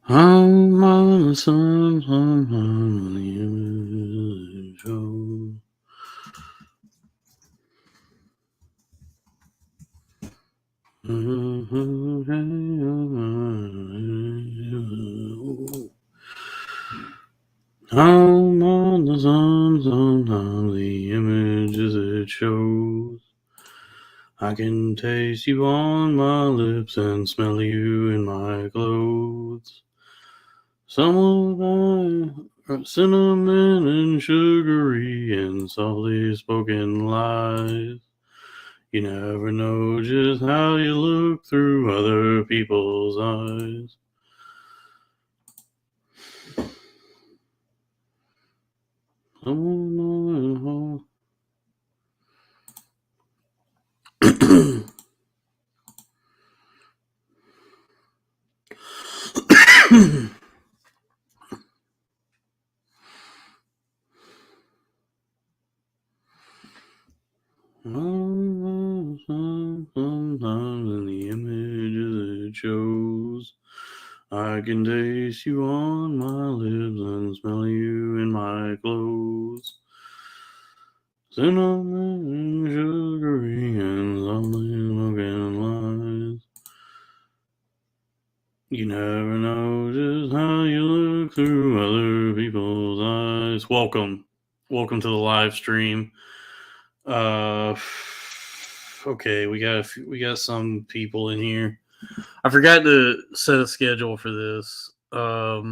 I'm on the sun, I'm on the image of- I'm on the sun, sometimes the images it shows. I can taste you on my lips and smell you in my clothes. Some of mine are cinnamon and sugary and softly spoken lies. You never know just how you look through other people's eyes. Someone sometimes in the images it shows. I can taste you on my lips and smell you in my clothes. Cinnamon and sugary and softly smoking lies. You never know just how you look through other people's eyes. Welcome to the live stream. Okay, we got some people in here. I forgot to set a schedule for this. I've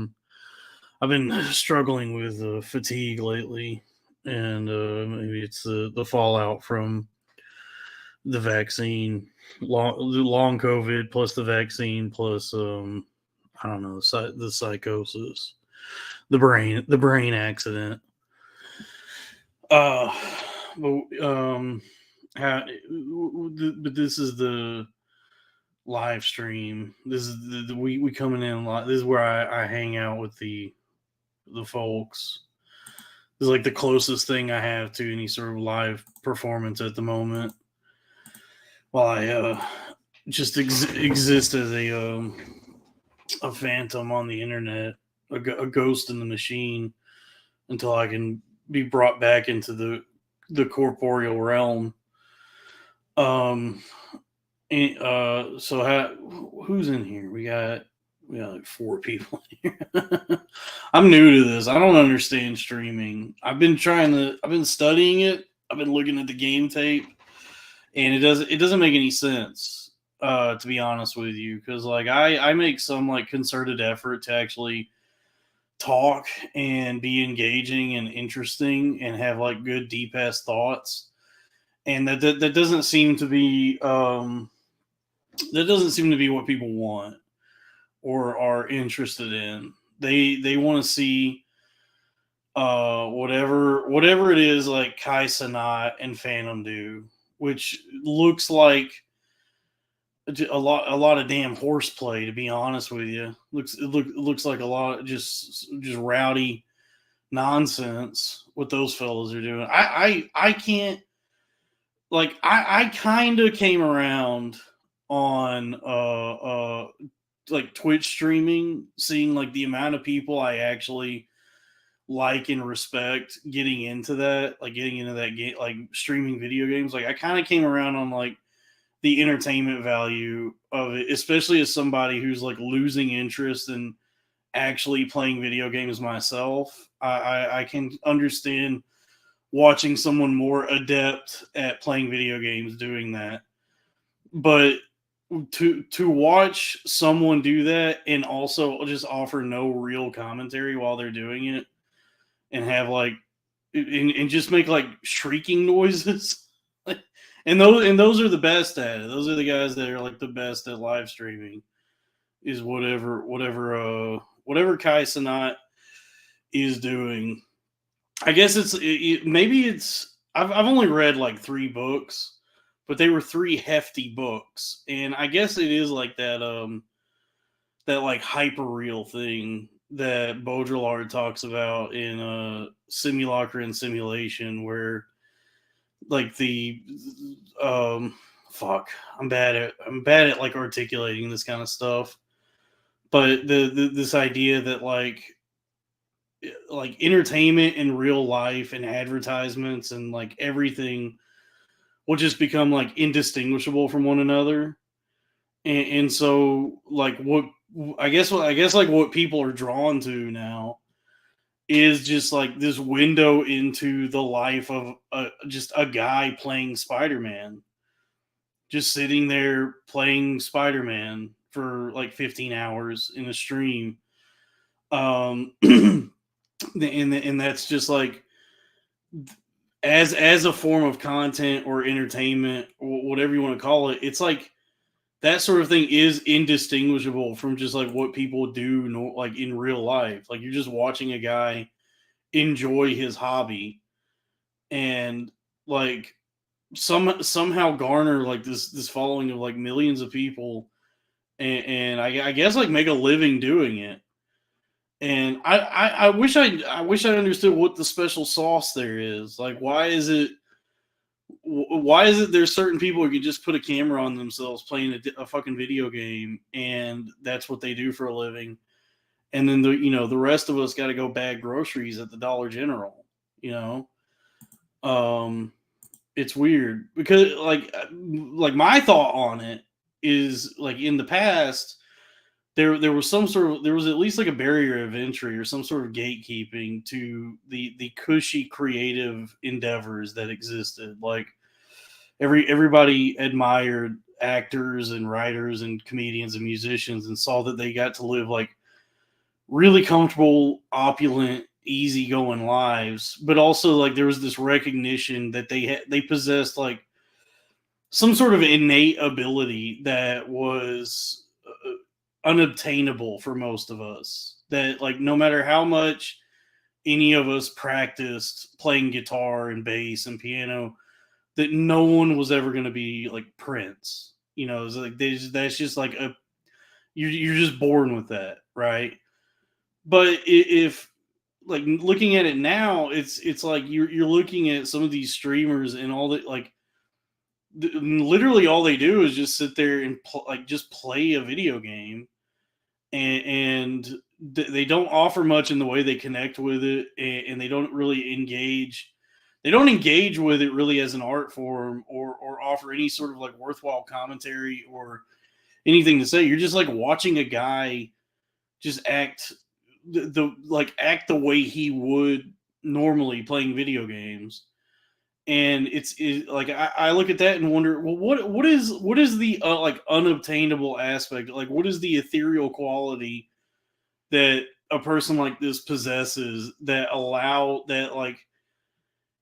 been struggling with fatigue lately, and maybe it's the fallout from the vaccine, long COVID plus the vaccine plus I don't know the psychosis, the brain accident. Uh, but how, but this is the live stream. This is we coming in live. This is where I hang out with the folks. This is like the closest thing I have to any sort of live performance at the moment. While I just exist as a phantom on the internet, a ghost in the machine, until I can be brought back into the corporeal realm. Um, who's in here? We got like four people in here. I'm new to this. I don't understand streaming. I've been studying it. I've been looking at the game tape, and it doesn't make any sense. To be honest with you, because like I make some like concerted effort to actually talk and be engaging and interesting and have like good deep ass thoughts, and that doesn't seem to be what people want or are interested in. They want to see whatever it is like Kai Sanat and Phantom do, which looks like a lot of damn horseplay. To be honest with you, it looks like a lot of just rowdy nonsense what those fellas are doing. I can't, like, I kind of came around on like Twitch streaming, seeing like the amount of people I actually like and respect getting into that, like getting into that game, like streaming video games. Like I kind of came around on like the entertainment value of it, especially as somebody who's like losing interest in actually playing video games myself. I can understand watching someone more adept at playing video games doing that. But to watch someone do that and also just offer no real commentary while they're doing it, and have like and just make like shrieking noises. And those are the best at it. Those are the guys that are like the best at live streaming. Is whatever Kai Sanat is doing. I guess maybe it's I've only read like 3 books, but they were 3 hefty books, and I guess it is like that like hyper real thing that Baudrillard talks about in Simulacra and Simulation, where like the fuck I'm bad at like articulating this kind of stuff, But this idea that like entertainment and real life and advertisements and like everything will just become like indistinguishable from one another. And so like what I guess like what people are drawn to now is just like this window into the life of just a guy playing Spider-Man, just sitting there playing Spider-Man for like 15 hours in a stream. And that's just like as a form of content or entertainment or whatever you want to call it. It's like that sort of thing is indistinguishable from just like what people do like in real life. Like you're just watching a guy enjoy his hobby and like somehow garner like this following of like millions of people, and I guess like make a living doing it. And I wish I understood what the special sauce there is. Like why is it there's certain people who can just put a camera on themselves playing a fucking video game and that's what they do for a living, and then the rest of us got to go bag groceries at the Dollar General, you know. It's weird because like my thought on it is like in the past there was there was at least like a barrier of entry or some sort of gatekeeping to the cushy creative endeavors that existed. Like everybody admired actors and writers and comedians and musicians and saw that they got to live like really comfortable, opulent, easygoing lives, but also like there was this recognition that they possessed like some sort of innate ability that was unobtainable for most of us. That like no matter how much any of us practiced playing guitar and bass and piano, that no one was ever going to be like Prince. You know, it's like that's just like you're just born with that, right? But if like looking at it now, it's like you're looking at some of these streamers and all that, like literally all they do is just sit there and like just play a video game, and they don't offer much in the way they connect with it, and they don't really engage. They don't engage with it really as an art form or offer any sort of like worthwhile commentary or anything to say. You're just like watching a guy just act act the way he would normally playing video games. And it's like I look at that and wonder, well, what is the like unobtainable aspect? Like, what is the ethereal quality that a person like this possesses that like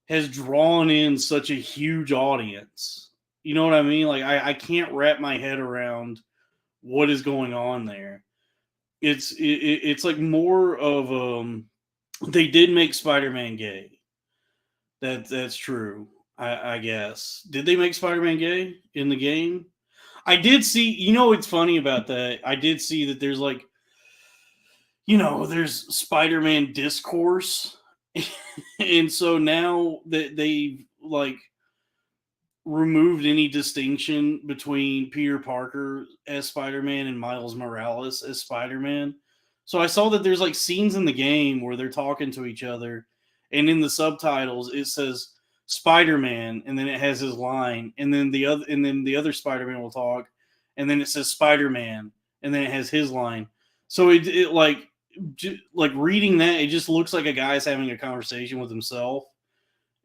has drawn in such a huge audience? You know what I mean? Like, I can't wrap my head around what is going on there. It's like more of they did make Spider-Man gay. That's true. I guess. Did they make Spider-Man gay in the game? I did see, what's funny about that? I did see that there's like, there's Spider-Man discourse. And so now that they've like removed any distinction between Peter Parker as Spider-Man and Miles Morales as Spider-Man. So I saw that there's like scenes in the game where they're talking to each other, and in the subtitles it says Spider-Man, and then it has his line, and then the other Spider-Man will talk, and then it says Spider-Man, and then it has his line. So it like reading that, it just looks like a guy's having a conversation with himself.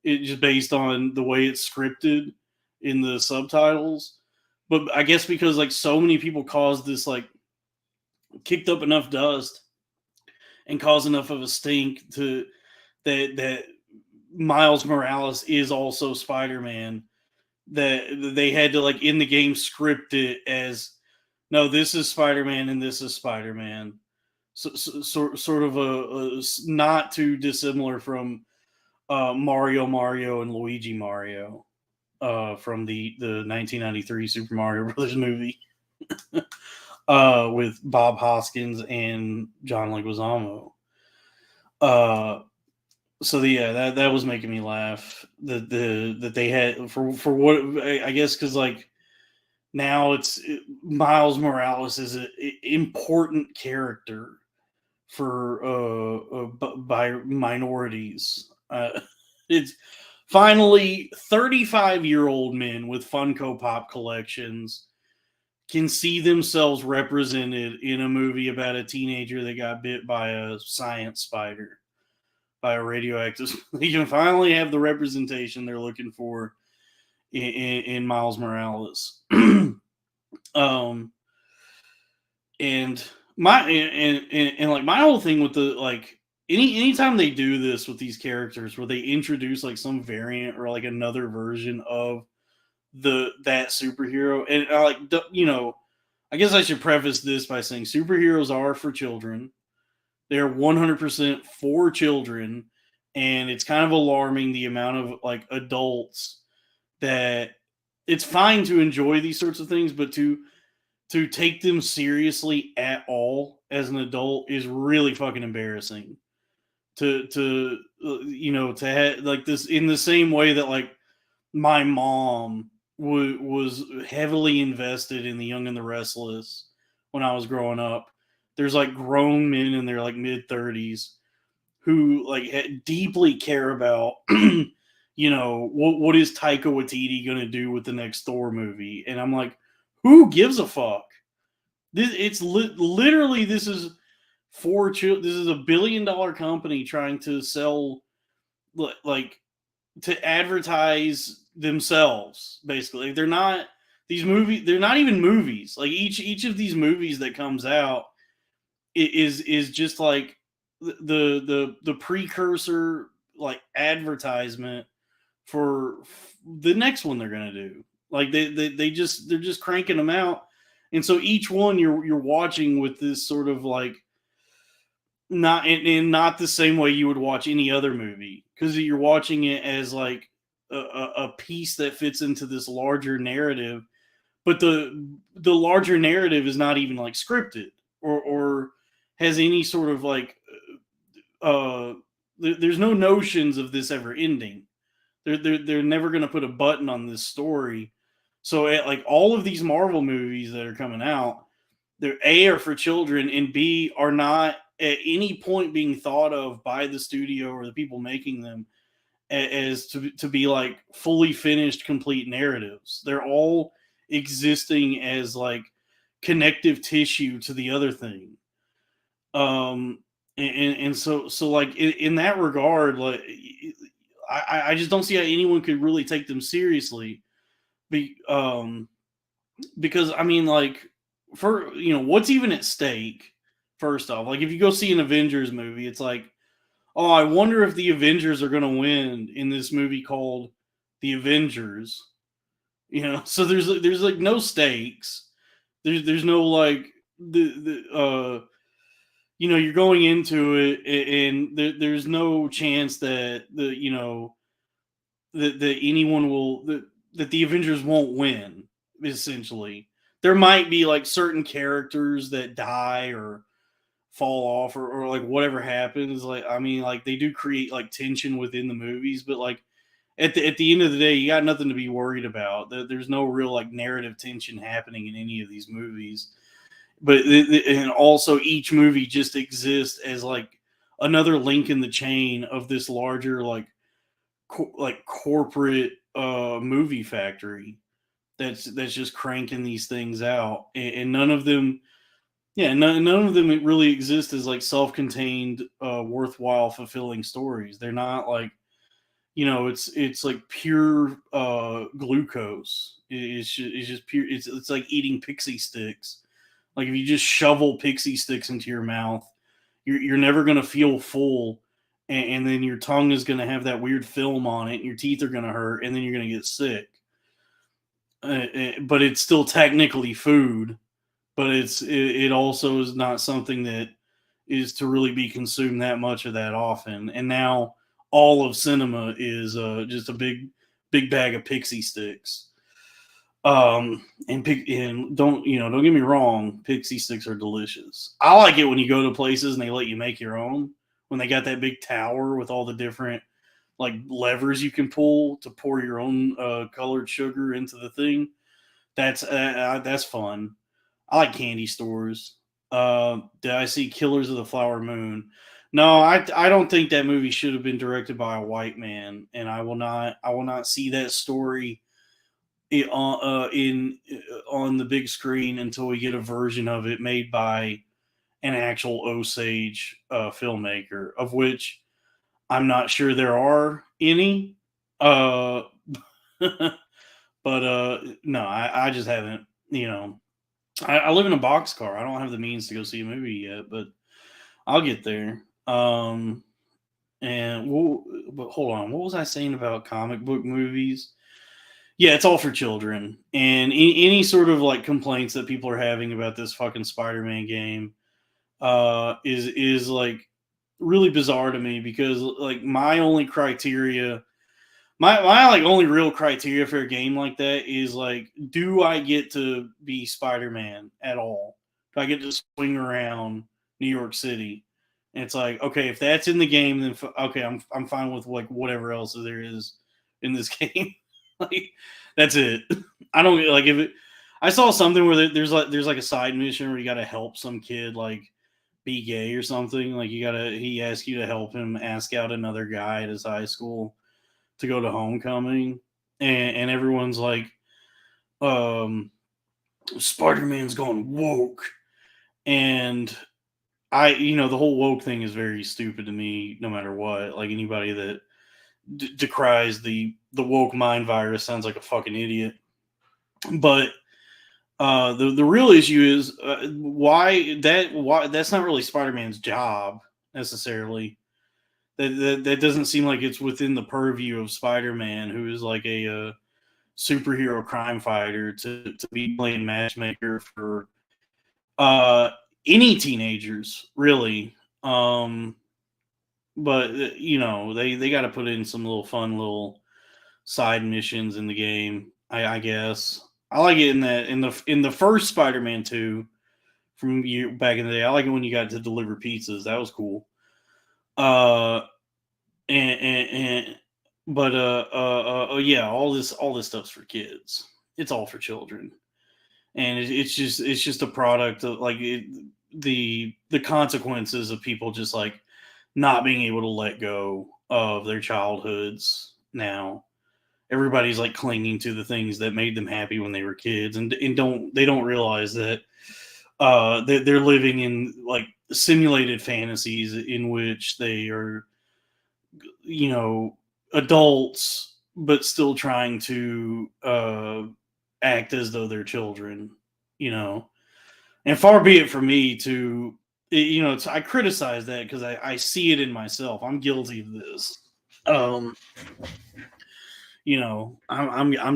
It just based on the way it's scripted in the subtitles. But I guess because like so many people caused this, like kicked up enough dust and caused enough of a stink to that Miles Morales is also Spider-Man, that they had to like in the game script it as, no, this is Spider-Man and this is Spider-Man. So sort of a not too dissimilar from Mario and Luigi Mario from the 1993 Super Mario Brothers movie with Bob Hoskins and John Leguizamo. So that was making me laugh that they had for what I guess, because like now Miles Morales is an important character for by minorities. It's finally 35-year-old men with Funko Pop collections can see themselves represented in a movie about a teenager that got bit by a science spider, by a radioactive. They can finally have the representation they're looking for in Miles Morales. um, and like my whole thing with the like anytime they do this with these characters where they introduce like some variant or like another version of that superhero, and I guess I should preface this by saying superheroes are for children. They're 100% for children, and it's kind of alarming the amount of like adults that it's fine to enjoy these sorts of things, but to take them seriously at all as an adult is really fucking embarrassing. To have like this in the same way that like my mom was heavily invested in The Young and the Restless when I was growing up. There's like grown men in their like mid 30s who like deeply care about what is Taika Waititi going to do with the next Thor movie, and I'm like, who gives a fuck? Literally this is for this is $1 billion company trying to sell, like, to advertise themselves. Basically, they're not these movies. They're not even movies. Like each of these movies that comes out is just like the precursor, like advertisement for the next one they're gonna do. Like they're just cranking them out, and so each one you're watching with this sort of like not in not the same way you would watch any other movie, because you're watching it as like a piece that fits into this larger narrative, but the larger narrative is not even like scripted or has any sort of like there's no notions of this ever ending. They're never going to put a button on this story. So like all of these Marvel movies that are coming out, they're A, are for children, and B, are not at any point being thought of by the studio or the people making them as to be like fully finished, complete narratives. They're all existing as like connective tissue to the other thing. And so like in that regard, like I just don't see how anyone could really take them seriously. Because I mean, like, for what's even at stake? First off, like if you go see an Avengers movie, it's like, oh, I wonder if the Avengers are going to win in this movie called The Avengers. So there's like no stakes. There's no like you're going into it, and there's no chance that that anyone will that the Avengers won't win. Essentially, there might be like certain characters that die or fall off or like whatever happens. Like, I mean, like they do create like tension within the movies, but like at the end of the day, you got nothing to be worried about. There's no real like narrative tension happening in any of these movies. But and also each movie just exists as like another link in the chain of this larger like corporate movie factory that's just cranking these things out, and none of them, yeah, none of them really exist as like self-contained, worthwhile, fulfilling stories. They're not like, it's like pure glucose. It's just pure. It's like eating pixie sticks. Like if you just shovel pixie sticks into your mouth, you're never gonna feel full, and then your tongue is gonna have that weird film on it, and your teeth are gonna hurt, and then you're gonna get sick. But it's still technically food, but it also is not something that is to really be consumed that much or that often. And now all of cinema is just a big bag of pixie sticks. And don't get me wrong, pixie sticks are delicious. I like it when you go to places and they let you make your own. When they got that big tower with all the different like levers you can pull to pour your own colored sugar into the thing. That's fun. I like candy stores. Did I see Killers of the Flower Moon? No, I don't think that movie should have been directed by a white man, and I will not see that story on the big screen until we get a version of it made by an actual Osage filmmaker, of which I'm not sure there are any. Uh, but no, I just haven't. I live in a boxcar. I don't have the means to go see a movie yet, but I'll get there. But hold on, what was I saying about comic book movies? Yeah, it's all for children, and any sort of like complaints that people are having about this fucking Spider-Man game is like really bizarre to me, because like my only criteria, my like only real criteria for a game like that is like, do I get to be Spider-Man at all? Do I get to swing around New York City? And it's like, okay, if that's in the game, then okay, I'm fine with like whatever else there is in this game. Like, that's it. I don't like if it. I saw something where there's like a side mission where you got to help some kid like be gay or something. Like he asks you to help him ask out another guy at his high school to go to homecoming, and everyone's like, Spider-Man's gone woke, and the whole woke thing is very stupid to me. No matter what, like anybody that decries the woke mind virus sounds like a fucking idiot. But the real issue is why that's not really Spider-Man's job necessarily. That doesn't seem like it's within the purview of Spider-Man, who is like a superhero crime fighter, to be playing matchmaker for any teenagers, really. But they got to put in some little fun little side missions in the game. I guess I like it in the first Spider-Man 2 from back in the day. I like it when you got to deliver pizzas. That was cool. Yeah, all this stuff's for kids. It's all for children, and it's just a product of like the consequences of people just like not being able to let go of their childhoods now. Everybody's like clinging to the things that made them happy when they were kids, and don't realize that they're living in like simulated fantasies in which they are, adults, but still trying to act as though they're children, And far be it from me to, I criticize that because I see it in myself. I'm guilty of this. I'm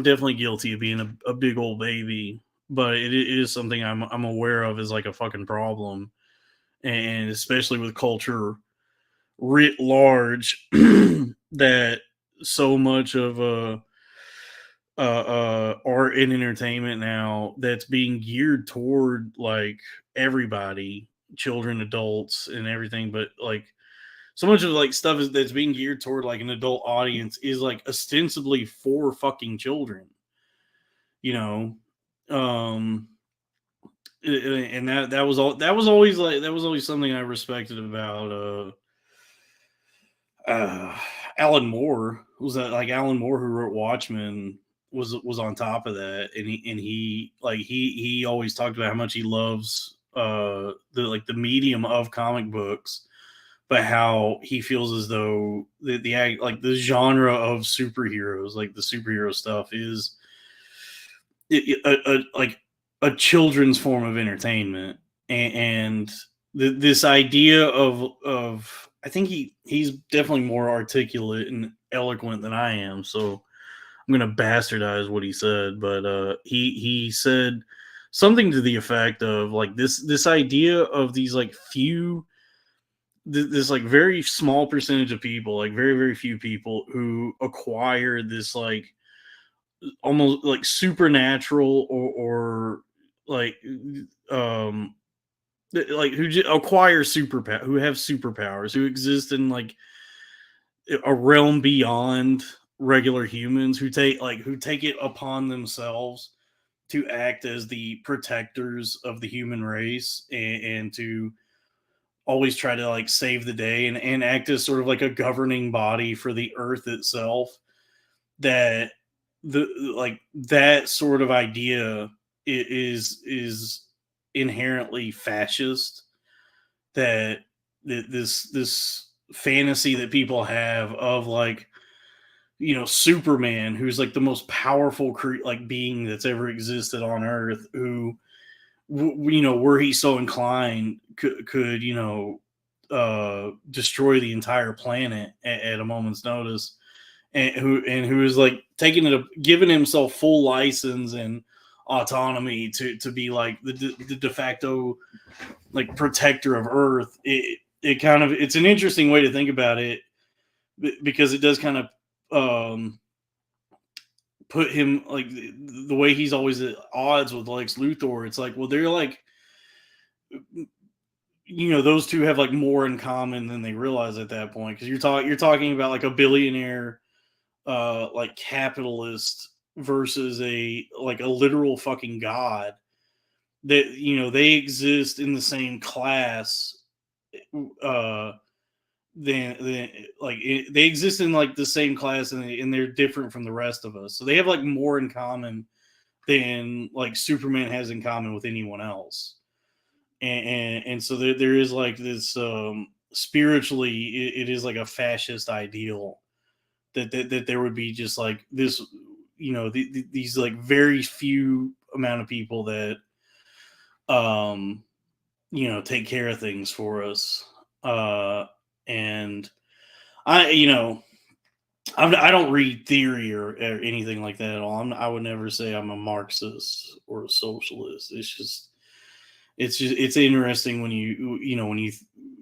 definitely guilty of being a big old baby, but it is something I'm aware of as like a fucking problem, and especially with culture writ large, that so much of art and entertainment now that's being geared toward like everybody, children, adults, and everything, but like so much of like stuff that's being geared toward like an adult audience is like ostensibly for fucking children, um and that was always something I respected about Alan Moore. Was that like Alan Moore, who wrote Watchmen, was on top of that, and he always talked about how much he loves the medium of comic books, but how he feels as though the genre of superheroes, like the superhero stuff, is like a children's form of entertainment, and this idea of I think he's definitely more articulate and eloquent than I am, so I'm gonna bastardize what he said, but he said something to the effect of like this idea of these like this like very small percentage of people, like very, very few people, who acquire this like almost like supernatural or like who acquire superpower, who have superpowers, who exist in like a realm beyond regular humans, who take it upon themselves to act as the protectors of the human race, and to always try to like save the day, and act as sort of like a governing body for the earth itself. That the like that sort of idea is inherently fascist. That this fantasy that people have of like, Superman, who's like the most powerful like being that's ever existed on Earth, who were he so inclined, could destroy the entire planet at a moment's notice, and who is like giving himself full license and autonomy to be like the de facto like protector of Earth. It's an interesting way to think about it, because it does kind of put him like the way he's always at odds with Lex Luthor. It's like, well, they're like, those two have like more in common than they realize at that point, because you're talking about like a billionaire like capitalist versus a literal fucking god. That they exist in the same class, then like they exist in like the same class, and they're different from the rest of us, so they have like more in common than like Superman has in common with anyone else. And so there is like this spiritually, it is like a fascist ideal that there would be just like this, these like very few amount of people that take care of things for us. And I don't read theory or anything like that at all. I would never say I'm a Marxist or a socialist. It's interesting when when you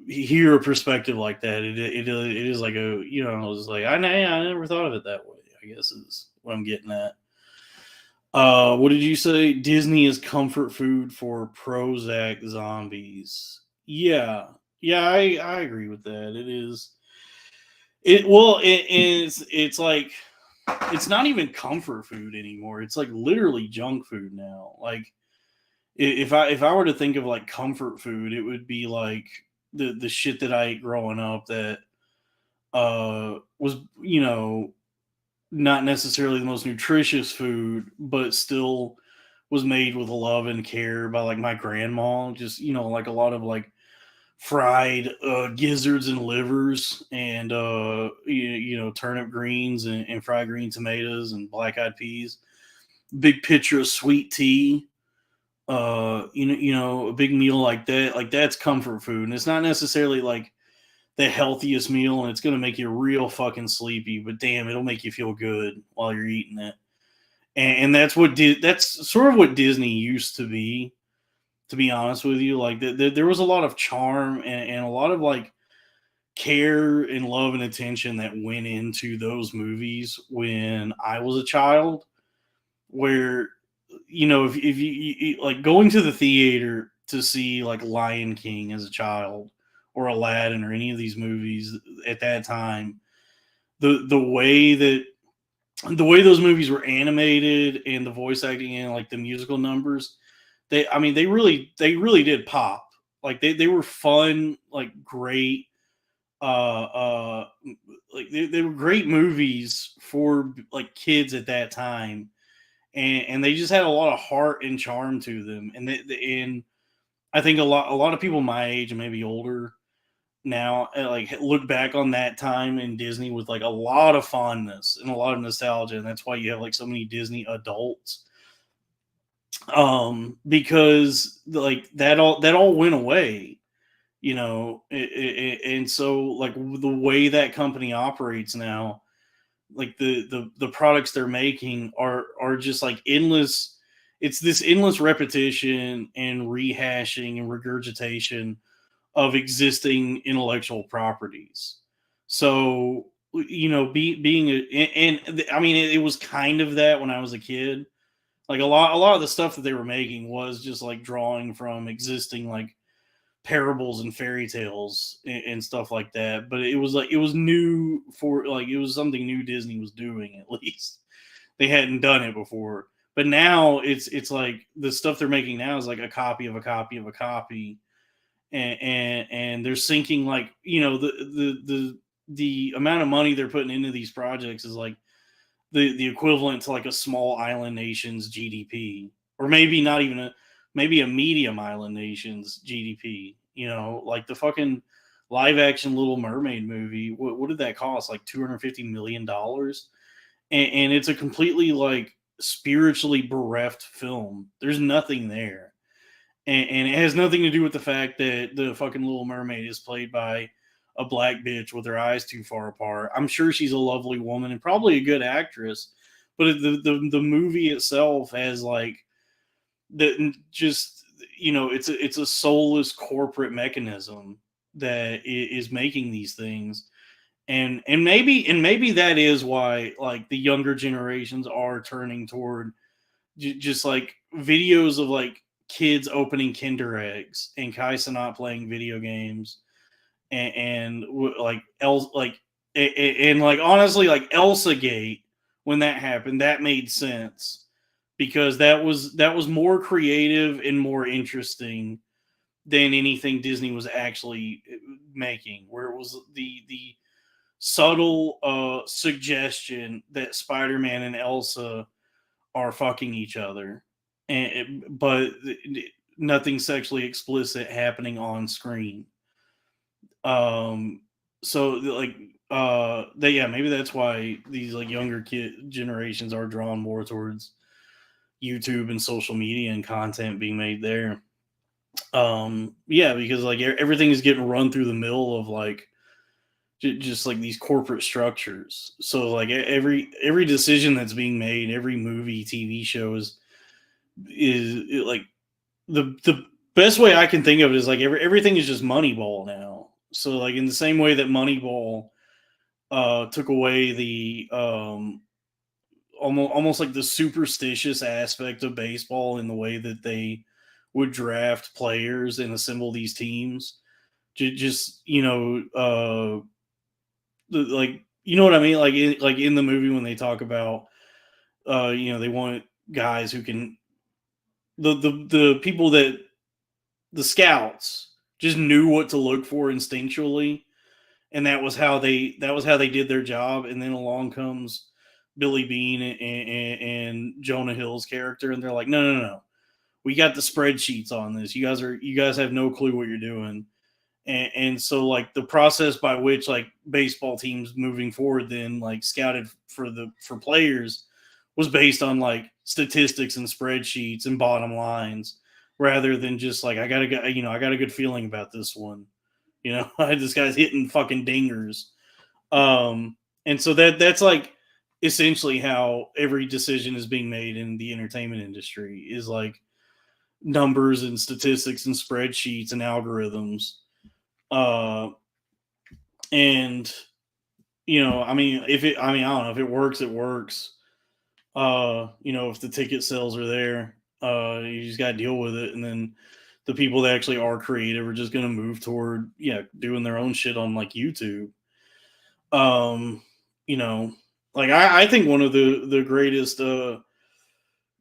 hear a perspective like that. It is like a, it's like, I never thought of it that way, I guess is what I'm getting at. What did you say? Disney is comfort food for Prozac zombies. Yeah. Yeah, I agree with that. It is. It's like, it's not even comfort food anymore. It's like literally junk food now. Like, if I were to think of like comfort food, it would be like the shit that I ate growing up that was, not necessarily the most nutritious food, but still was made with love and care by like my grandma. Just, like a lot of like fried gizzards and livers, and turnip greens, and fried green tomatoes and black eyed peas. Big pitcher of sweet tea. A big meal like that, like that's comfort food, and it's not necessarily like the healthiest meal, and it's going to make you real fucking sleepy, but damn, it'll make you feel good while you're eating it. And that's that's sort of what Disney used to be honest with you. Like there was a lot of charm, and a lot of like care and love and attention that went into those movies when I was a child, where, if you like going to the theater to see like Lion King as a child, or Aladdin, or any of these movies at that time, the way those movies were animated, and the voice acting, and like the musical numbers, they really did pop. Like they were fun, like great, like they were great movies for like kids at that time, and they just had a lot of heart and charm to them. And I think a lot of people my age and maybe older now like look back on that time in Disney with like a lot of fondness and a lot of nostalgia, and that's why you have like so many Disney adults, because like that all went away, and so like the way that company operates now, like the products they're making are just like endless. It's this endless repetition and rehashing and regurgitation of existing intellectual properties. So, being and I mean, it was kind of that when I was a kid. Like a lot of the stuff that they were making was just like drawing from existing like parables and fairy tales, and stuff like that. But it was like, it was new, for like, it was something new Disney was doing. At least they hadn't done it before. But now it's like the stuff they're making now is like a copy of a copy of a copy, and they're sinking like the amount of money they're putting into these projects is like the equivalent to like a small island nation's GDP, or maybe not even maybe a medium island nation's GDP. Like the fucking live action Little Mermaid movie. What did that cost? Like $250 million, and it's a completely like spiritually bereft film. There's nothing there, and it has nothing to do with the fact that the fucking Little Mermaid is played by a black bitch with her eyes too far apart. I'm sure she's a lovely woman and probably a good actress, but the movie itself has like it's a soulless corporate mechanism that is making these things, and maybe that is why like the younger generations are turning toward just like videos of like kids opening Kinder eggs and Kai Cenat playing video games, like and like honestly like Elsa Gate, when that happened, that made sense because that was more creative and more interesting than anything Disney was actually making, where it was the subtle suggestion that Spider-Man and Elsa are fucking each other, but nothing sexually explicit happening on screen. So like yeah, maybe that's why these like younger kid generations are drawn more towards YouTube and social media and content being made there. Yeah, because like everything is getting run through the mill of like just like these corporate structures. So like every decision that's being made, every movie, TV show is like the best way I can think of it is like everything is just Moneyball now. So like in the same way that Moneyball took away the almost like the superstitious aspect of baseball in the way that they would draft players and assemble these teams. Just like what I mean, like in the movie when they talk about they want guys who can the people that the scouts just knew what to look for instinctually, and that was how they did their job. And then along comes Billy Bean and Jonah Hill's character, and they're like, no, we got the spreadsheets on this. You guys have no clue what you're doing. And so like the process by which like baseball teams moving forward then like scouted for players was based on like statistics and spreadsheets and bottom lines, rather than just like I got a good feeling about this one. This guy's hitting fucking dingers. And so that's like essentially how every decision is being made in the entertainment industry, is like numbers and statistics and spreadsheets and algorithms. And I mean, I don't know, if it works, it works. If the ticket sales are there, you just got to deal with it. And then the people that actually are creative are just going to move toward, doing their own shit on like YouTube. Like I think one of the greatest,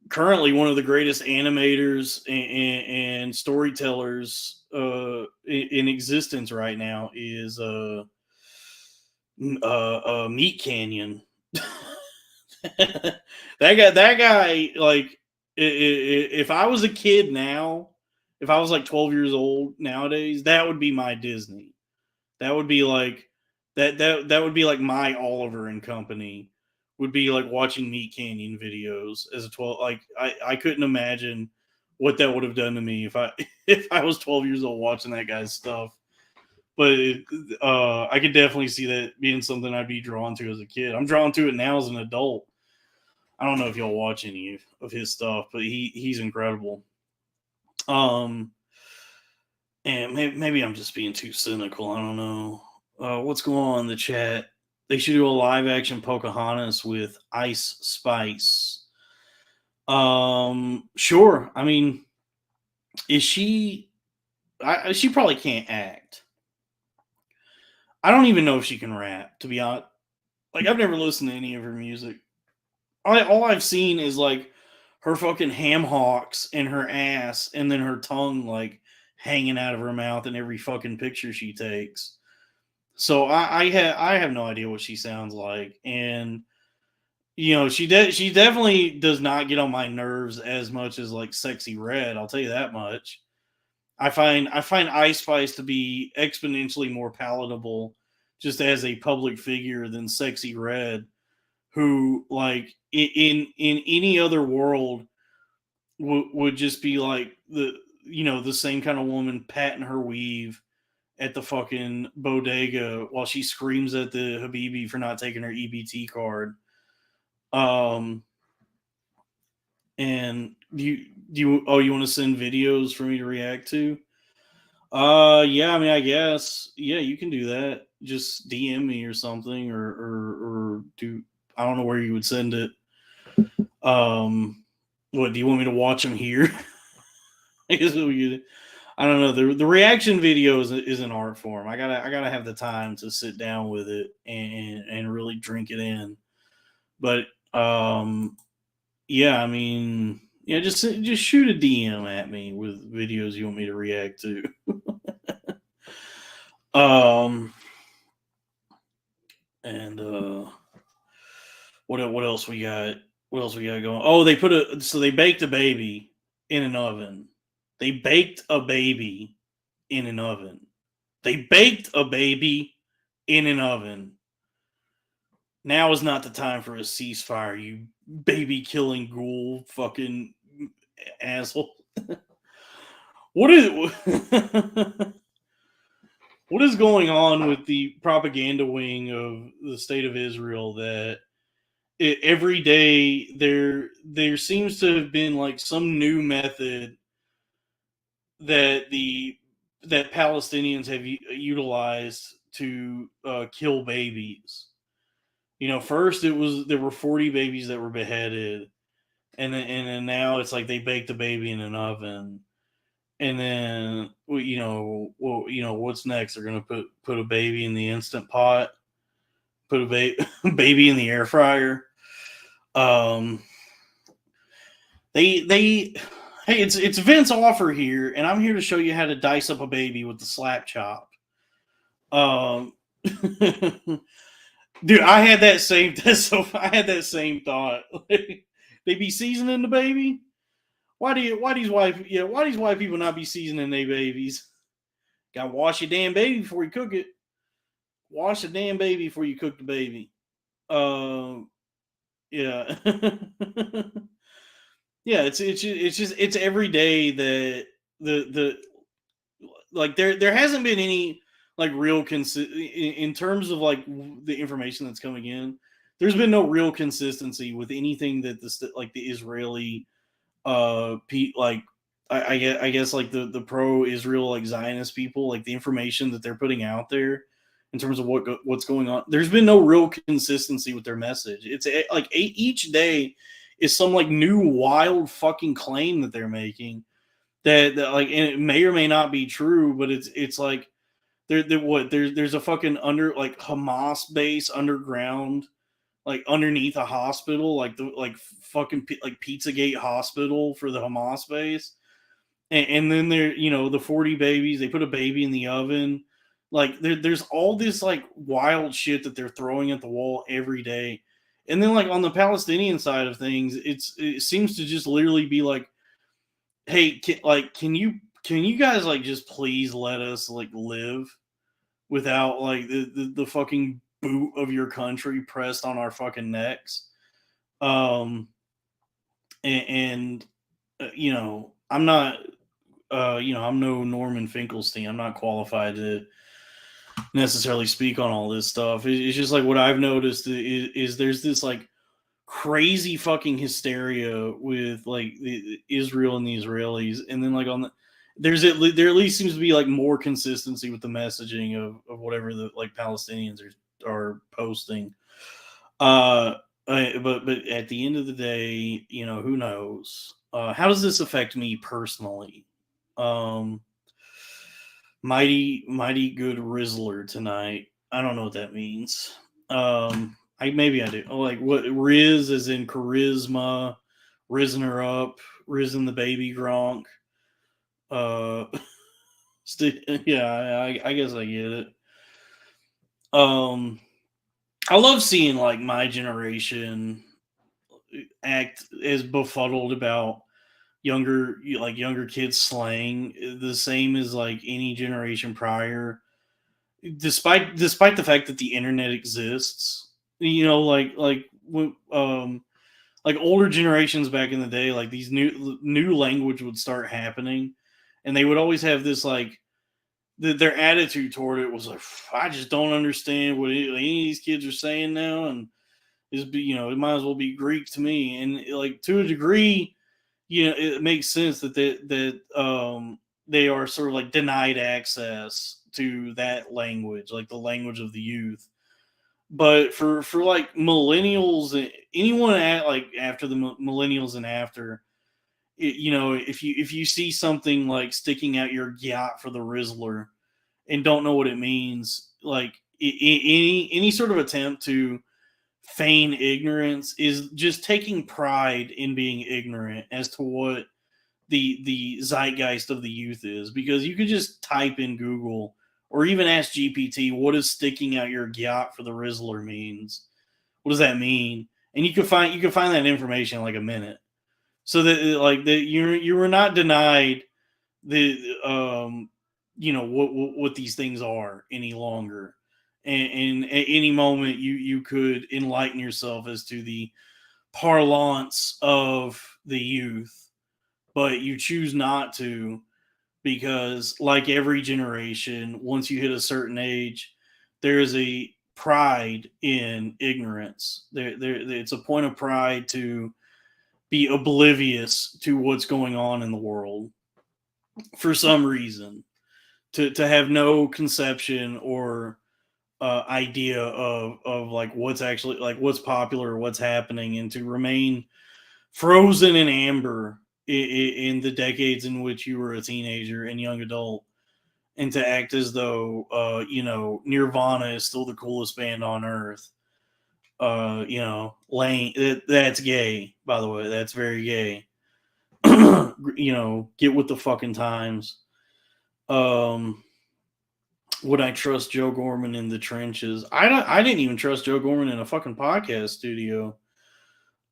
currently one of the greatest animators and storytellers in existence right now is Meat Canyon. that guy, like, if I was a kid now, if I was like 12 years old nowadays, that would be my Disney. That would be like that would be like my Oliver and Company, would be like watching Meat Canyon videos as a 12. Like I couldn't imagine what that would have done to me if I was 12 years old watching that guy's stuff. But I could definitely see that being something I'd be drawn to as a kid. I'm drawn to it now as an adult. I don't know if y'all watch any of his stuff, but he's incredible. And maybe I'm just being too cynical. I don't know. What's going on in the chat? They should do a live action Pocahontas with Ice Spice. Sure. I mean, is she? She probably can't act. I don't even know if she can rap, to be honest. Like, I've never listened to any of her music. All I've seen is like her fucking ham hocks and her ass, and then her tongue like hanging out of her mouth in every fucking picture she takes. So I have no idea what she sounds like, and she definitely does not get on my nerves as much as like Sexy Red. I'll tell you that much. I find Ice Spice to be exponentially more palatable just as a public figure than Sexy Red, who like in any other world would just be like the same kind of woman patting her weave at the fucking bodega while she screams at the Habibi for not taking her EBT card. Um, and you want to send videos for me to react to? Yeah, I mean, I guess, yeah, you can do that. Just DM me or something, or do, I don't know where you would send it. What do you want me to watch them here? I guess I don't know. The reaction video is an art form. I gotta have the time to sit down with it and really drink it in. But yeah, I mean, yeah, just shoot a DM at me with videos you want me to react to. um, and what else we got? What else we got going? Oh, they baked a baby in an oven. They baked a baby in an oven. They baked a baby in an oven. Now is not the time for a ceasefire, you baby killing ghoul fucking asshole. What is what is going on with the propaganda wing of the state of Israel that every day there seems to have been like some new method that Palestinians have utilized to kill babies. First there were 40 babies that were beheaded, and then now it's like they baked the baby in an oven, and then what's next? They're gonna put a baby in the Instant Pot, put a baby in the air fryer. They hey, it's Vince Offer here, and I'm here to show you how to dice up a baby with the slap chop. Dude, I had that same thought. They be seasoning the baby. Why these white people not be seasoning their babies? Gotta wash your damn baby before you cook it. Wash the damn baby before you cook the baby. Yeah. Yeah, it's every day that the like there hasn't been any like real in terms of like the information that's coming in. There's been no real consistency with anything that the Israeli like I guess like the pro Israel like Zionist people, like the information that they're putting out there in terms of what's going on. There's been no real consistency with their message. It's like each day is some like new wild fucking claim that they're making that like, and it may or may not be true, but it's like there's a fucking like Hamas base underground, like underneath a hospital, like the fucking like Pizzagate hospital for the Hamas base, and then the 40 babies, they put a baby in the oven. Like there's all this like wild shit that they're throwing at the wall every day. And then like on the Palestinian side of things, it seems to just literally be like, hey, can you guys like just please let us like live without like the fucking boot of your country pressed on our fucking necks? And I'm not I'm no Norman Finkelstein. I'm not qualified to necessarily speak on all this stuff. It's just like what I've noticed is there's this like crazy fucking hysteria with like Israel and the Israelis, and then like there at least seems to be like more consistency with the messaging of whatever the like Palestinians are posting. But at the end of the day, who knows? How does this affect me personally? Mighty good Rizzler tonight. I don't know what that means. Maybe I do. Like what Riz is in charisma, risen her up, risen the baby Gronk. Yeah, I guess I get it. I love seeing like my generation act as befuddled about younger kids slang the same as like any generation prior, despite the fact that the internet exists. Like older generations back in the day, like these new language would start happening, and they would always have this like their attitude toward it was like, I just don't understand what any of these kids are saying now, and it might as well be Greek to me. And like to a degree, it makes sense that they are sort of like denied access to that language, like the language of the youth. But for like millennials, anyone at like after the millennials and after, if you see something like sticking out your yacht for the Rizzler and don't know what it means, like any sort of attempt to feign ignorance is just taking pride in being ignorant as to what the zeitgeist of the youth is, because you could just type in Google or even ask GPT what does sticking out your yacht for the Rizzler means. What does that mean? And you can find that information in like a minute. So that like that you were not denied the what these things are any longer. And at any moment you could enlighten yourself as to the parlance of the youth, but you choose not to, because like every generation, once you hit a certain age, there is a pride in ignorance. It's a point of pride to be oblivious to what's going on in the world for some reason, to have no conception or idea of like what's actually like what's popular or what's happening, and to remain frozen in amber in the decades in which you were a teenager and young adult, and to act as though Nirvana is still the coolest band on earth. Lane, that's gay, by the way. That's very gay. Get with the fucking times. Would I trust Joe Gorman in the trenches? I didn't even trust Joe Gorman in a fucking podcast studio.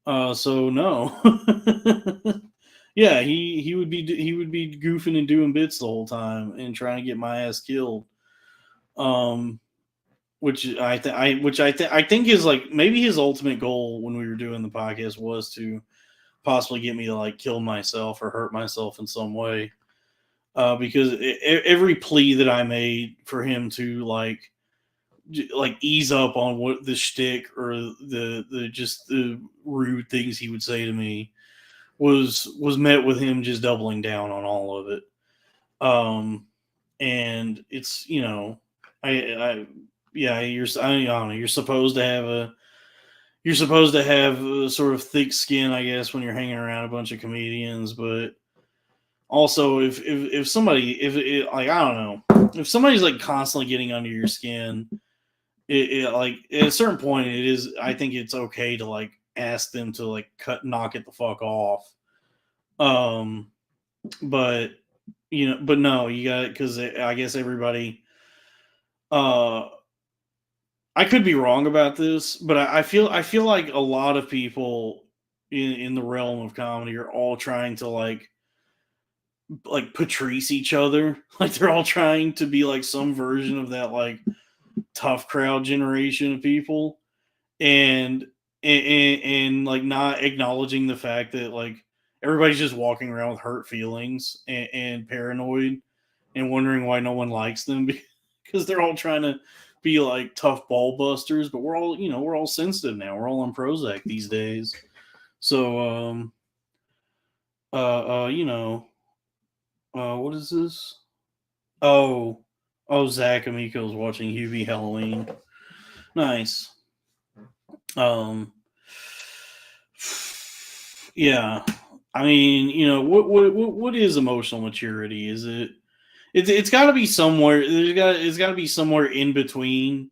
So no. Yeah, he would be goofing and doing bits the whole time and trying to get my ass killed. Which I think is like maybe his ultimate goal when we were doing the podcast was to possibly get me to like kill myself or hurt myself in some way. Because every plea that I made for him to like ease up on what the shtick or the rude things he would say to me was met with him just doubling down on all of it. And it's I don't know, you're supposed to have a sort of thick skin, I guess, when you're hanging around a bunch of comedians, but also if somebody like I don't know, if somebody's like constantly getting under your skin, it like at a certain point I think it's okay to like ask them to like knock it the fuck off. But no, you got it, because I guess everybody. I could be wrong about this, but I feel like a lot of people in the realm of comedy are all trying to like Patrice each other. Like they're all trying to be like some version of that like tough crowd generation of people, and like not acknowledging the fact that like everybody's just walking around with hurt feelings and paranoid and wondering why no one likes them because they're all trying to be like tough ball busters, but we're all sensitive now. We're all on Prozac these days. So what is this? Oh, Zach Amico's watching Hubie Halloween. Nice. Yeah. I mean, what is emotional maturity? Is it? It's got to be somewhere. It's got to be somewhere in between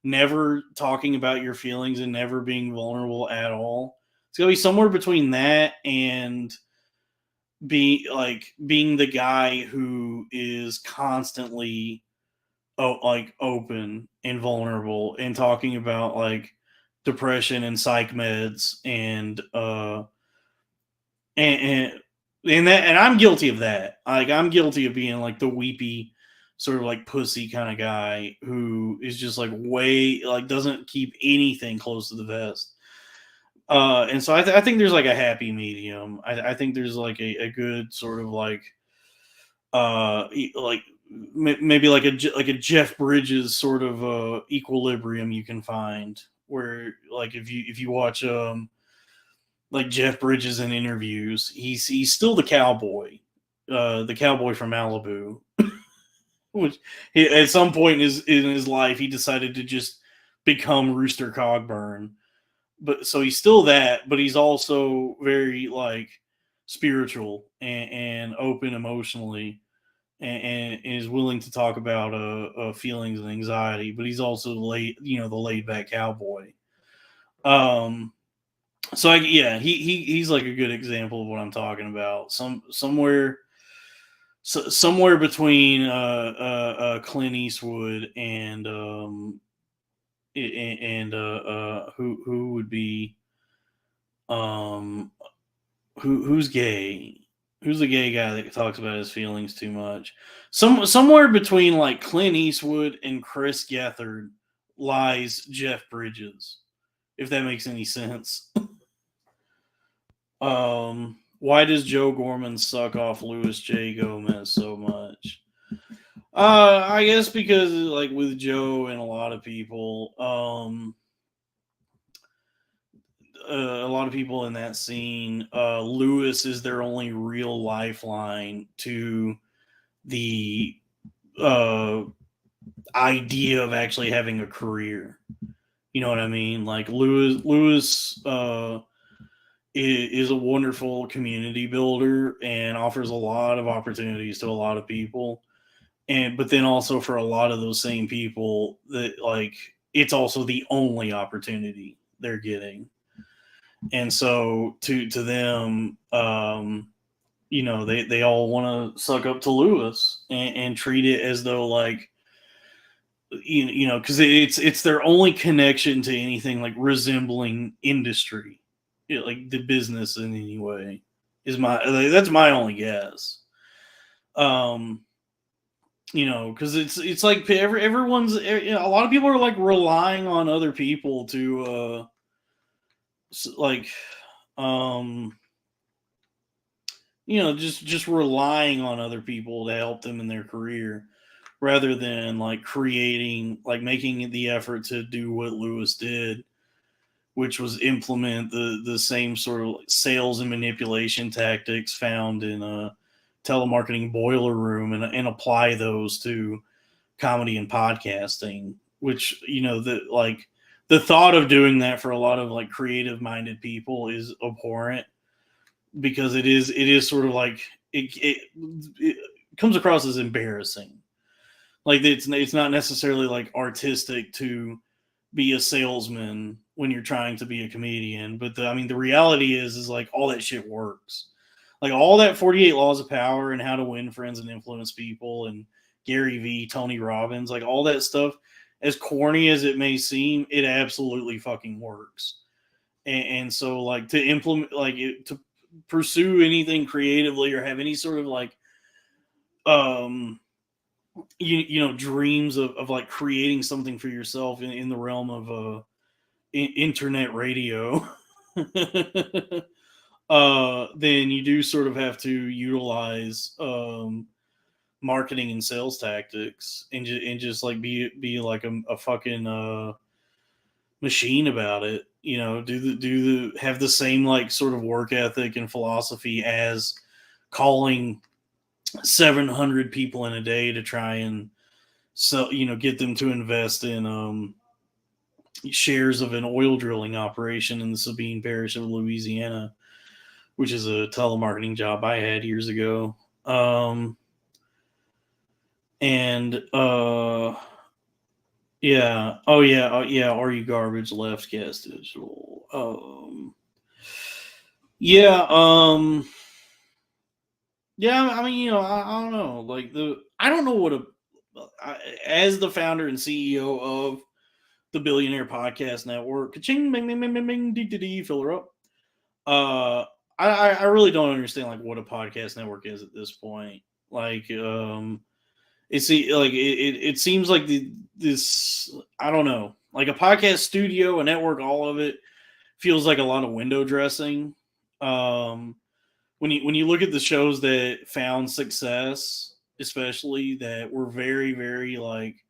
never talking about your feelings and never being vulnerable at all, It's gotta be somewhere between that and being the guy who is constantly like open and vulnerable and talking about like depression and psych meds and and I'm guilty of that. Like I'm guilty of being like the weepy sort of like pussy kind of guy who is just like way like doesn't keep anything close to the vest. And so I think there's like a happy medium. I think there's like a good sort of like like maybe like like a Jeff Bridges sort of equilibrium you can find where like if you watch like Jeff Bridges in interviews, he's still the cowboy from Malibu, which at some point in his life he decided to just become Rooster Cogburn. But so he's still that, but he's also very like spiritual and open emotionally, and is willing to talk about feelings and anxiety. But he's also the laid back cowboy. Um, so yeah, he's like a good example of what I'm talking about. Somewhere between Clint Eastwood and who would be who's gay? Who's the gay guy that talks about his feelings too much? Somewhere between like Clint Eastwood and Chris Gethard lies Jeff Bridges, if that makes any sense. Why does Joe Gorman suck off Louis J. Gomez so much? I guess because like with Joe and a lot of people, a lot of people in that scene, Lewis is their only real lifeline to the idea of actually having a career. You know what I mean? Like Lewis is a wonderful community builder and offers a lot of opportunities to a lot of people. But then also for a lot of those same people that like it's also the only opportunity they're getting. And so to them, they all want to suck up to Lewis and treat it as though like because it's their only connection to anything like resembling industry, like the business in any way that's my only guess. Because it's like everyone's a lot of people are like relying on other people to like just relying on other people to help them in their career rather than like making the effort to do what Lewis did, which was implement the same sort of sales and manipulation tactics found in a telemarketing boiler room and apply those to comedy and podcasting, which the thought of doing that for a lot of like creative minded people is abhorrent because it is sort of like it comes across as embarrassing. Like it's not necessarily like artistic to be a salesman when you're trying to be a comedian, but the reality is like all that shit works. Like all that 48 Laws of Power and How to Win Friends and Influence People and Gary Vee, Tony Robbins, like all that stuff, as corny as it may seem, it absolutely fucking works. And so like to implement to pursue anything creatively or have any sort of like dreams of like creating something for yourself in the realm of internet radio then you do sort of have to utilize marketing and sales tactics and just like be like a fucking machine about it. Have the same like sort of work ethic and philosophy as calling 700 people in a day to try and get them to invest in shares of an oil drilling operation in the Sabine Parish of Louisiana, which is a telemarketing job I had years ago. Yeah. Oh yeah. Are you garbage? Left cast digital. Yeah, yeah, I mean, I don't know. Like I don't know as the founder and CEO of the Billionaire Podcast Network, ka-ching, bing, bing, bing, bing, bing, dee, fill her up. Uh, I really don't understand like what a podcast network is at this point. Like, it seems like this. I don't know, like a podcast studio, a network, all of it feels like a lot of window dressing. Um, when you look at the shows that found success, especially that were very very like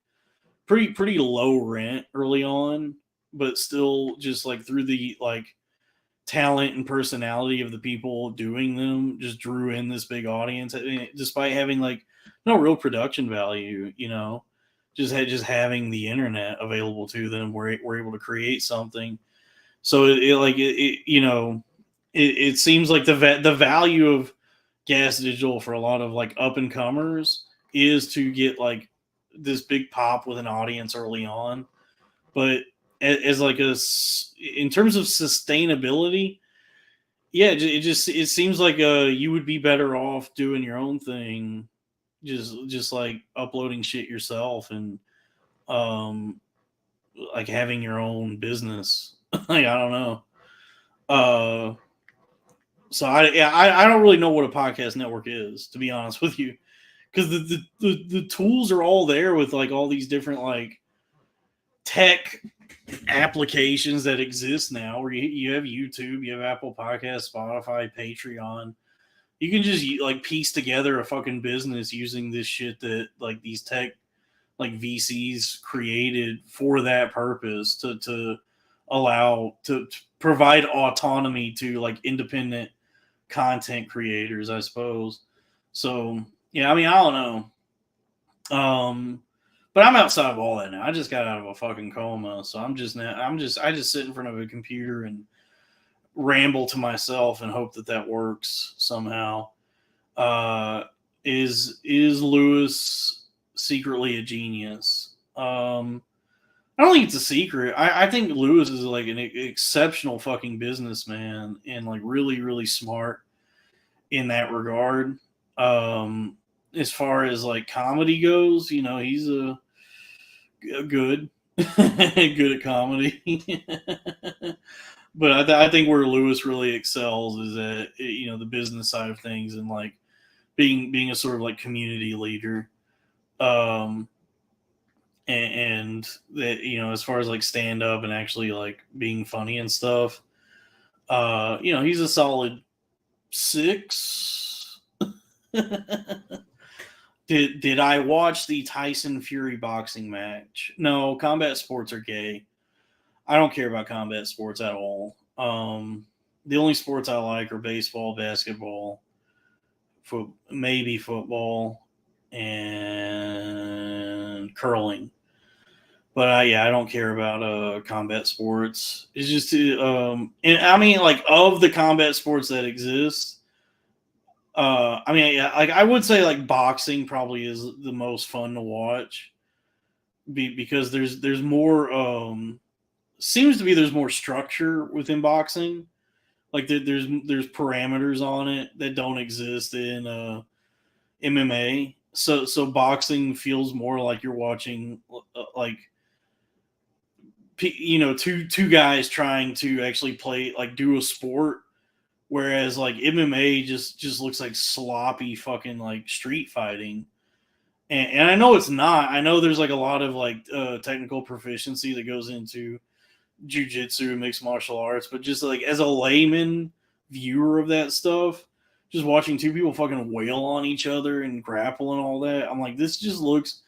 pretty low rent early on, but still just like through the like talent and personality of the people doing them just drew in this big audience, despite having like no real production value. Just having the internet available to them, we're able to create something. So it seems like the value of gas digital for a lot of like up and comers is to get like this big pop with an audience early on. But as like in terms of sustainability, yeah, it seems like you would be better off doing your own thing, just like uploading shit yourself and um like having your own business. Like I don't know. Uh so I don't really know what a podcast network is, to be honest with you, because the tools are all there with like all these different like tech applications that exist now, where you have YouTube, you have Apple Podcasts, Spotify, Patreon. You can just like piece together a fucking business using this shit that like these tech like VCs created for that purpose, to allow to provide autonomy to like independent content creators, I suppose. So yeah, I mean, I don't know. But I'm outside of all that now. I just got out of a fucking coma, so I just sit in front of a computer and ramble to myself and hope that that works somehow. Uh, is Lewis secretly a genius? I don't think it's a secret. I think Lewis is like an exceptional fucking businessman and like really really smart in that regard. As far as like comedy goes, he's a good good at comedy. But I think where Lewis really excels is at the business side of things and like being a sort of like community leader. Um, and that as far as like stand up and actually like being funny and stuff, he's a solid 6. Did I watch the Tyson Fury boxing match? No, combat sports are gay. I don't care about combat sports at all. The only sports I like are baseball, basketball, maybe football, and curling. But I don't care about combat sports. It's just and I mean, like of the combat sports that exist, I mean, yeah, like I would say like boxing probably is the most fun to watch, because there's more seems to be there's more structure within boxing. Like there's parameters on it that don't exist in MMA. So boxing feels more like you're watching like two guys trying to actually play like do a sport, whereas like MMA just looks like sloppy fucking like street fighting. And I know it's not. I know there's like a lot of like technical proficiency that goes into jujitsu, mixed martial arts, but just like as a layman viewer of that stuff, just watching two people fucking wail on each other and grapple and all that, I'm like, this looks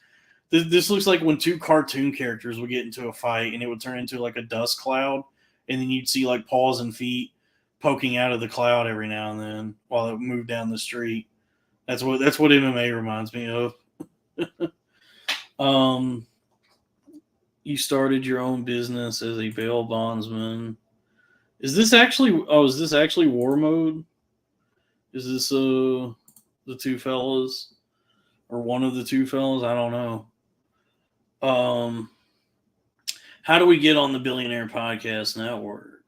like when two cartoon characters would get into a fight and it would turn into like a dust cloud, and then you'd see like paws and feet poking out of the cloud every now and then while it moved down the street. That's what MMA reminds me of. um, you started your own business as a bail bondsman. Is this actually war mode? Is this the two fellas or one of the two fellas? I don't know. Um, how do we get on the Billionaire Podcast Network?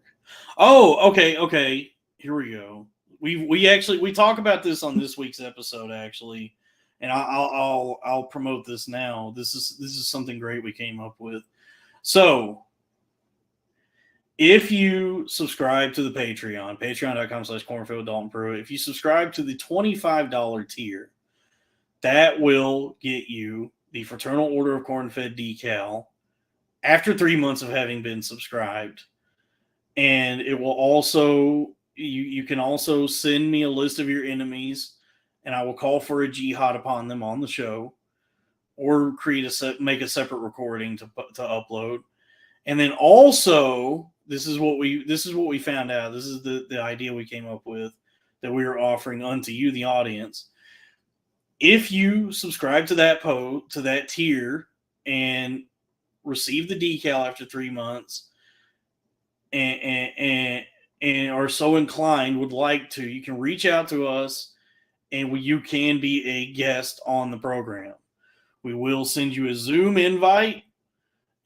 Oh, okay. Here we go. We talk about this on this week's episode actually, and I'll promote this now. This is something great we came up with. So, if you subscribe to the Patreon, patreon.com/cornfield Dalton Pruitt, if you subscribe to the $25 tier, that will get you the Fraternal Order of Corn-Fed decal after 3 months of having been subscribed. And it will also, you can also send me a list of your enemies, and I will call for a jihad upon them on the show, or make a separate recording to upload. And then also, this is what we found out. This is the idea we came up with that we are offering unto you, the audience. If you subscribe to that tier and receive the decal after 3 months, and are so inclined, would like to, you can reach out to us, and you can be a guest on the program. We will send you a Zoom invite,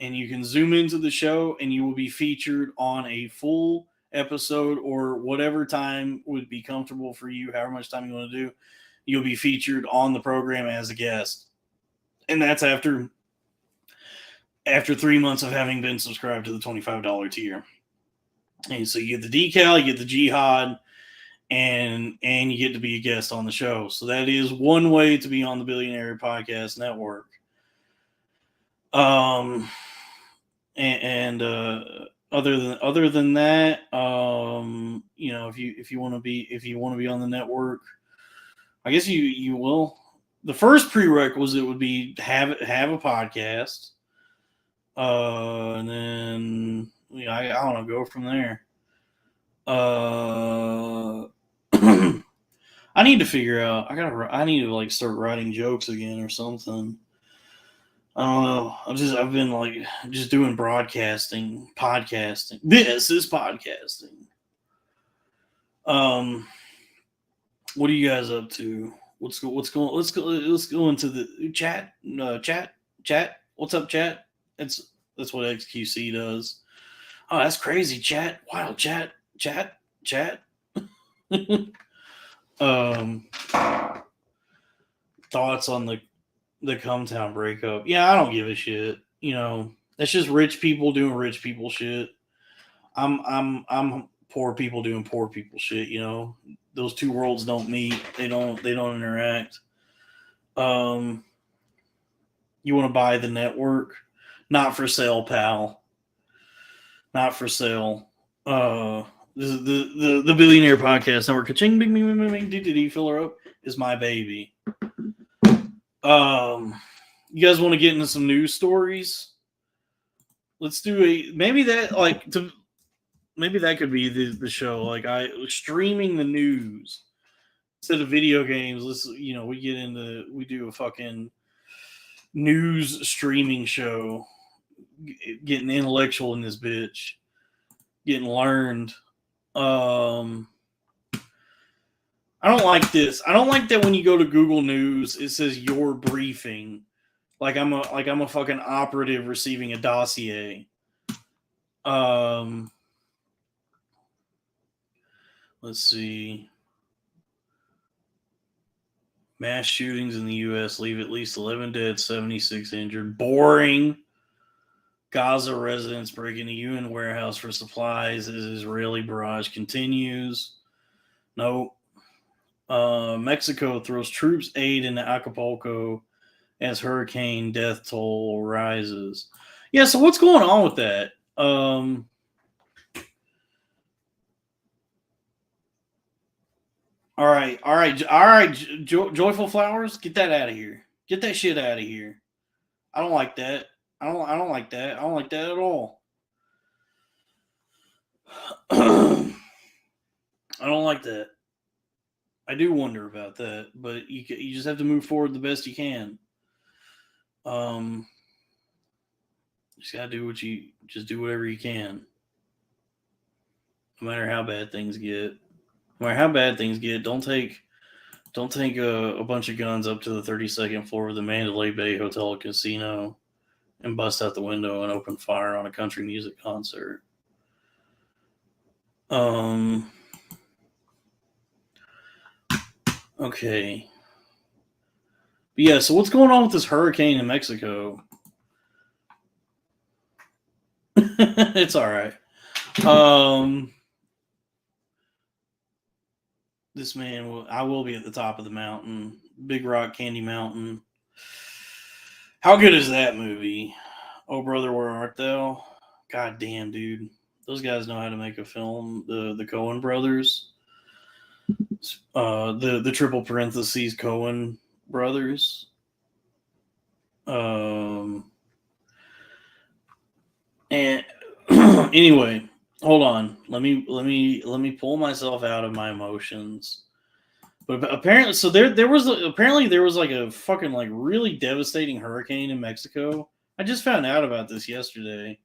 and you can Zoom into the show, and you will be featured on a full episode, or whatever time would be comfortable for you, however much time you want to do. You'll be featured on the program as a guest. And that's after 3 months of having been subscribed to the $25 tier. And so you get the decal, you get the jihad, and you get to be a guest on the show. So that is one way to be on the Billionaire Podcast Network. Other than that, if you want to be on the network, I guess you will. The first prerequisite would be have a podcast, and then I don't know, go from there. I need to figure out. I need to start writing jokes again or something. I don't know. I've been just doing podcasting. This is podcasting. What are you guys up to? Let's go into the chat. Chat. What's up, chat? That's what XQC does. Oh, that's crazy, chat. Wow, chat. Thoughts on the Cumtown breakup? Yeah, I don't give a shit. That's just rich people doing rich people shit. I'm poor people doing poor people shit. Those two worlds don't meet. They don't interact. You want to buy the network? Not for sale, pal. Not for sale. This is the Billionaire Podcast Network. Ka-ching, bing, bing, bing, bing, dee, fill her up is my baby. You guys want to get into some news stories? Let's do maybe that could be the show. Streaming the news instead of video games. We do a fucking news streaming show, getting intellectual in this bitch, getting learned. I don't like this. I don't like that when you go to Google News, it says your briefing. Like I'm a fucking operative receiving a dossier. Let's see. Mass shootings in the U.S. leave at least 11 dead, 76 injured. Boring. Gaza residents break into UN warehouse for supplies as Israeli barrage continues. Nope. Mexico throws troops aid into Acapulco as hurricane death toll rises. Yeah, so what's going on with that? All right. Joyful Flowers, get that out of here. Get that shit out of here. I don't like that. I don't like that. I don't like that at all. I don't like that. I do wonder about that, but you just have to move forward the best you can. Just gotta do whatever you can, no matter how bad things get. No matter how bad things get, don't take a bunch of guns up to the 32nd floor of the Mandalay Bay Hotel and Casino and bust out the window and open fire on a country music concert. Okay. But yeah, so what's going on with this hurricane in Mexico? It's all right. This man, I will be at the top of the mountain, Big Rock Candy Mountain. How good is that movie? Oh brother, where art thou? God damn, dude, those guys know how to make a film. The Coen brothers, the triple parentheses Coen brothers. And anyway, hold on. Let me pull myself out of my emotions. But apparently, so there was like a fucking like really devastating hurricane in Mexico. I just found out about this yesterday.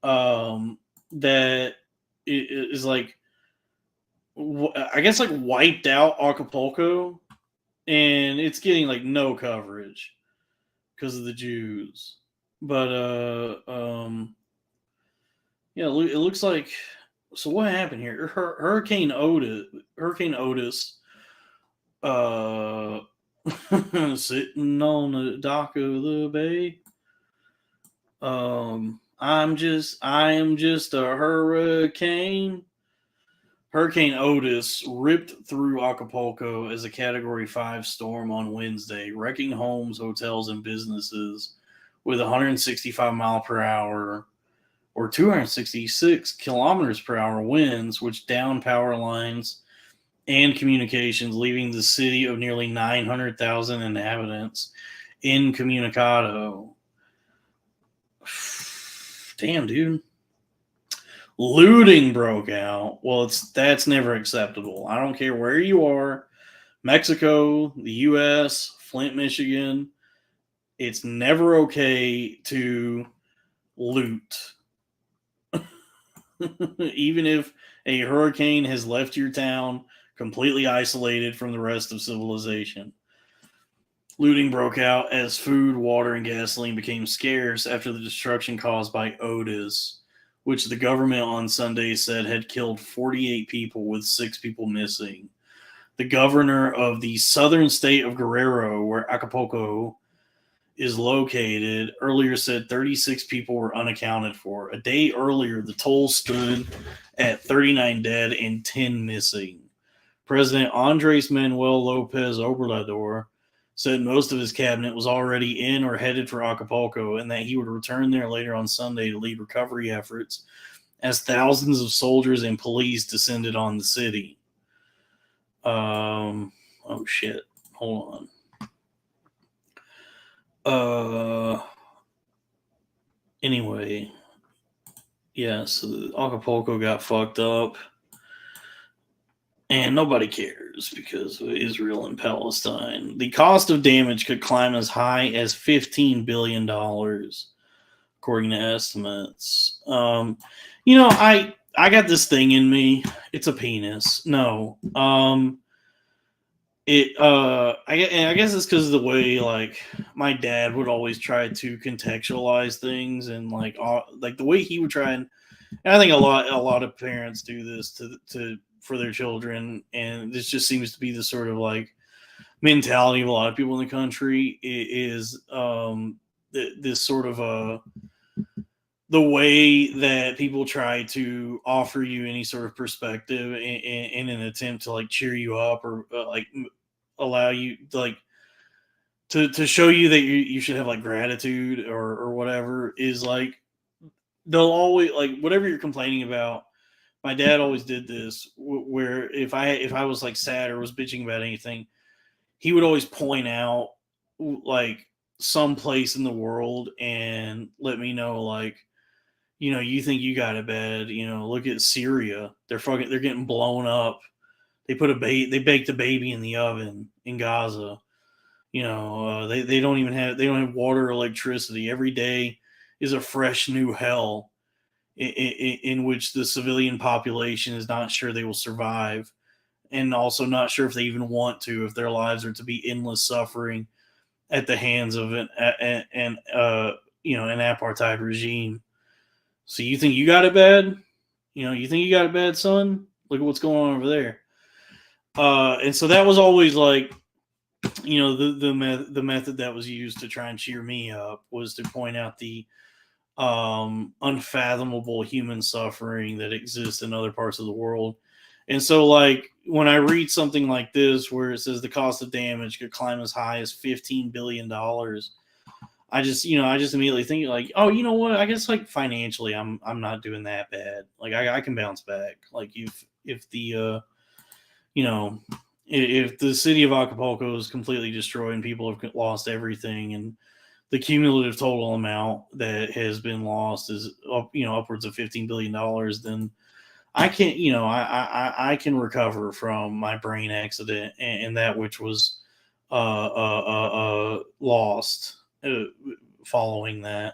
That it is like, I guess, like wiped out Acapulco, and it's getting like no coverage because of the Jews. But yeah, it looks like. So what happened here? Hurricane Otis, uh, sitting on the dock of the bay. I am just a hurricane. Hurricane Otis ripped through Acapulco as a Category 5 storm on Wednesday, wrecking homes, hotels, and businesses with 165 mile per hour or 266 kilometers per hour winds, which downed power lines and communications, leaving the city of nearly 900,000 inhabitants incommunicado. Damn, dude. Looting broke out. Well, that's never acceptable. I don't care where you are, Mexico, the U.S., Flint, Michigan. It's never okay to loot. Even if a hurricane has left your town completely isolated from the rest of civilization. Looting broke out as food, water, and gasoline became scarce after the destruction caused by Otis, which the government on Sunday said had killed 48 people, with 6 people missing. The governor of the southern state of Guerrero, where Acapulco is located, earlier said 36 people were unaccounted for. A day earlier, the toll stood at 39 dead and 10 missing. President Andres Manuel Lopez Obrador said most of his cabinet was already in or headed for Acapulco, and that he would return there later on Sunday to lead recovery efforts as thousands of soldiers and police descended on the city. Oh shit. Hold on. Anyway, yeah, so Acapulco got fucked up, and nobody cares because of Israel and Palestine. The cost of damage could climb as high as $15 billion, according to estimates. I got this thing in me. It's a penis. No. I guess it's because of the way, like, my dad would always try to contextualize things, and like the way he would try, and I think a lot of parents do this to for their children, and this just seems to be the sort of like mentality of a lot of people in the country is this sort of the way that people try to offer you any sort of perspective in an attempt to like cheer you up or like allow you like to show you that you should have like gratitude or whatever, is like they'll always like whatever you're complaining about. My dad always did this where if I was like sad or was bitching about anything, he would always point out like some place in the world and let me know, like, you think you got it bad, look at Syria. They're getting blown up. They they baked a baby in the oven in Gaza. They don't have water or electricity. Every day is a fresh new hell in which the civilian population is not sure they will survive, and also not sure if they even want to, if their lives are to be endless suffering at the hands of an apartheid regime. So you think you got it bad? You think you got it bad, son? Look at what's going on over there. And so that was always like, the method that was used to try and cheer me up was to point out the unfathomable human suffering that exists in other parts of the world. And so, like, when I read something like this, where it says the cost of damage could climb as high as $15 billion, I just immediately think like, oh, you know what? I guess like financially, I'm not doing that bad. Like, I can bounce back. Like, if the you know, if the city of Acapulco is completely destroyed and people have lost everything, and the cumulative total amount that has been lost is upwards of $15 billion, then I can I can recover from my brain accident and that which was lost following that.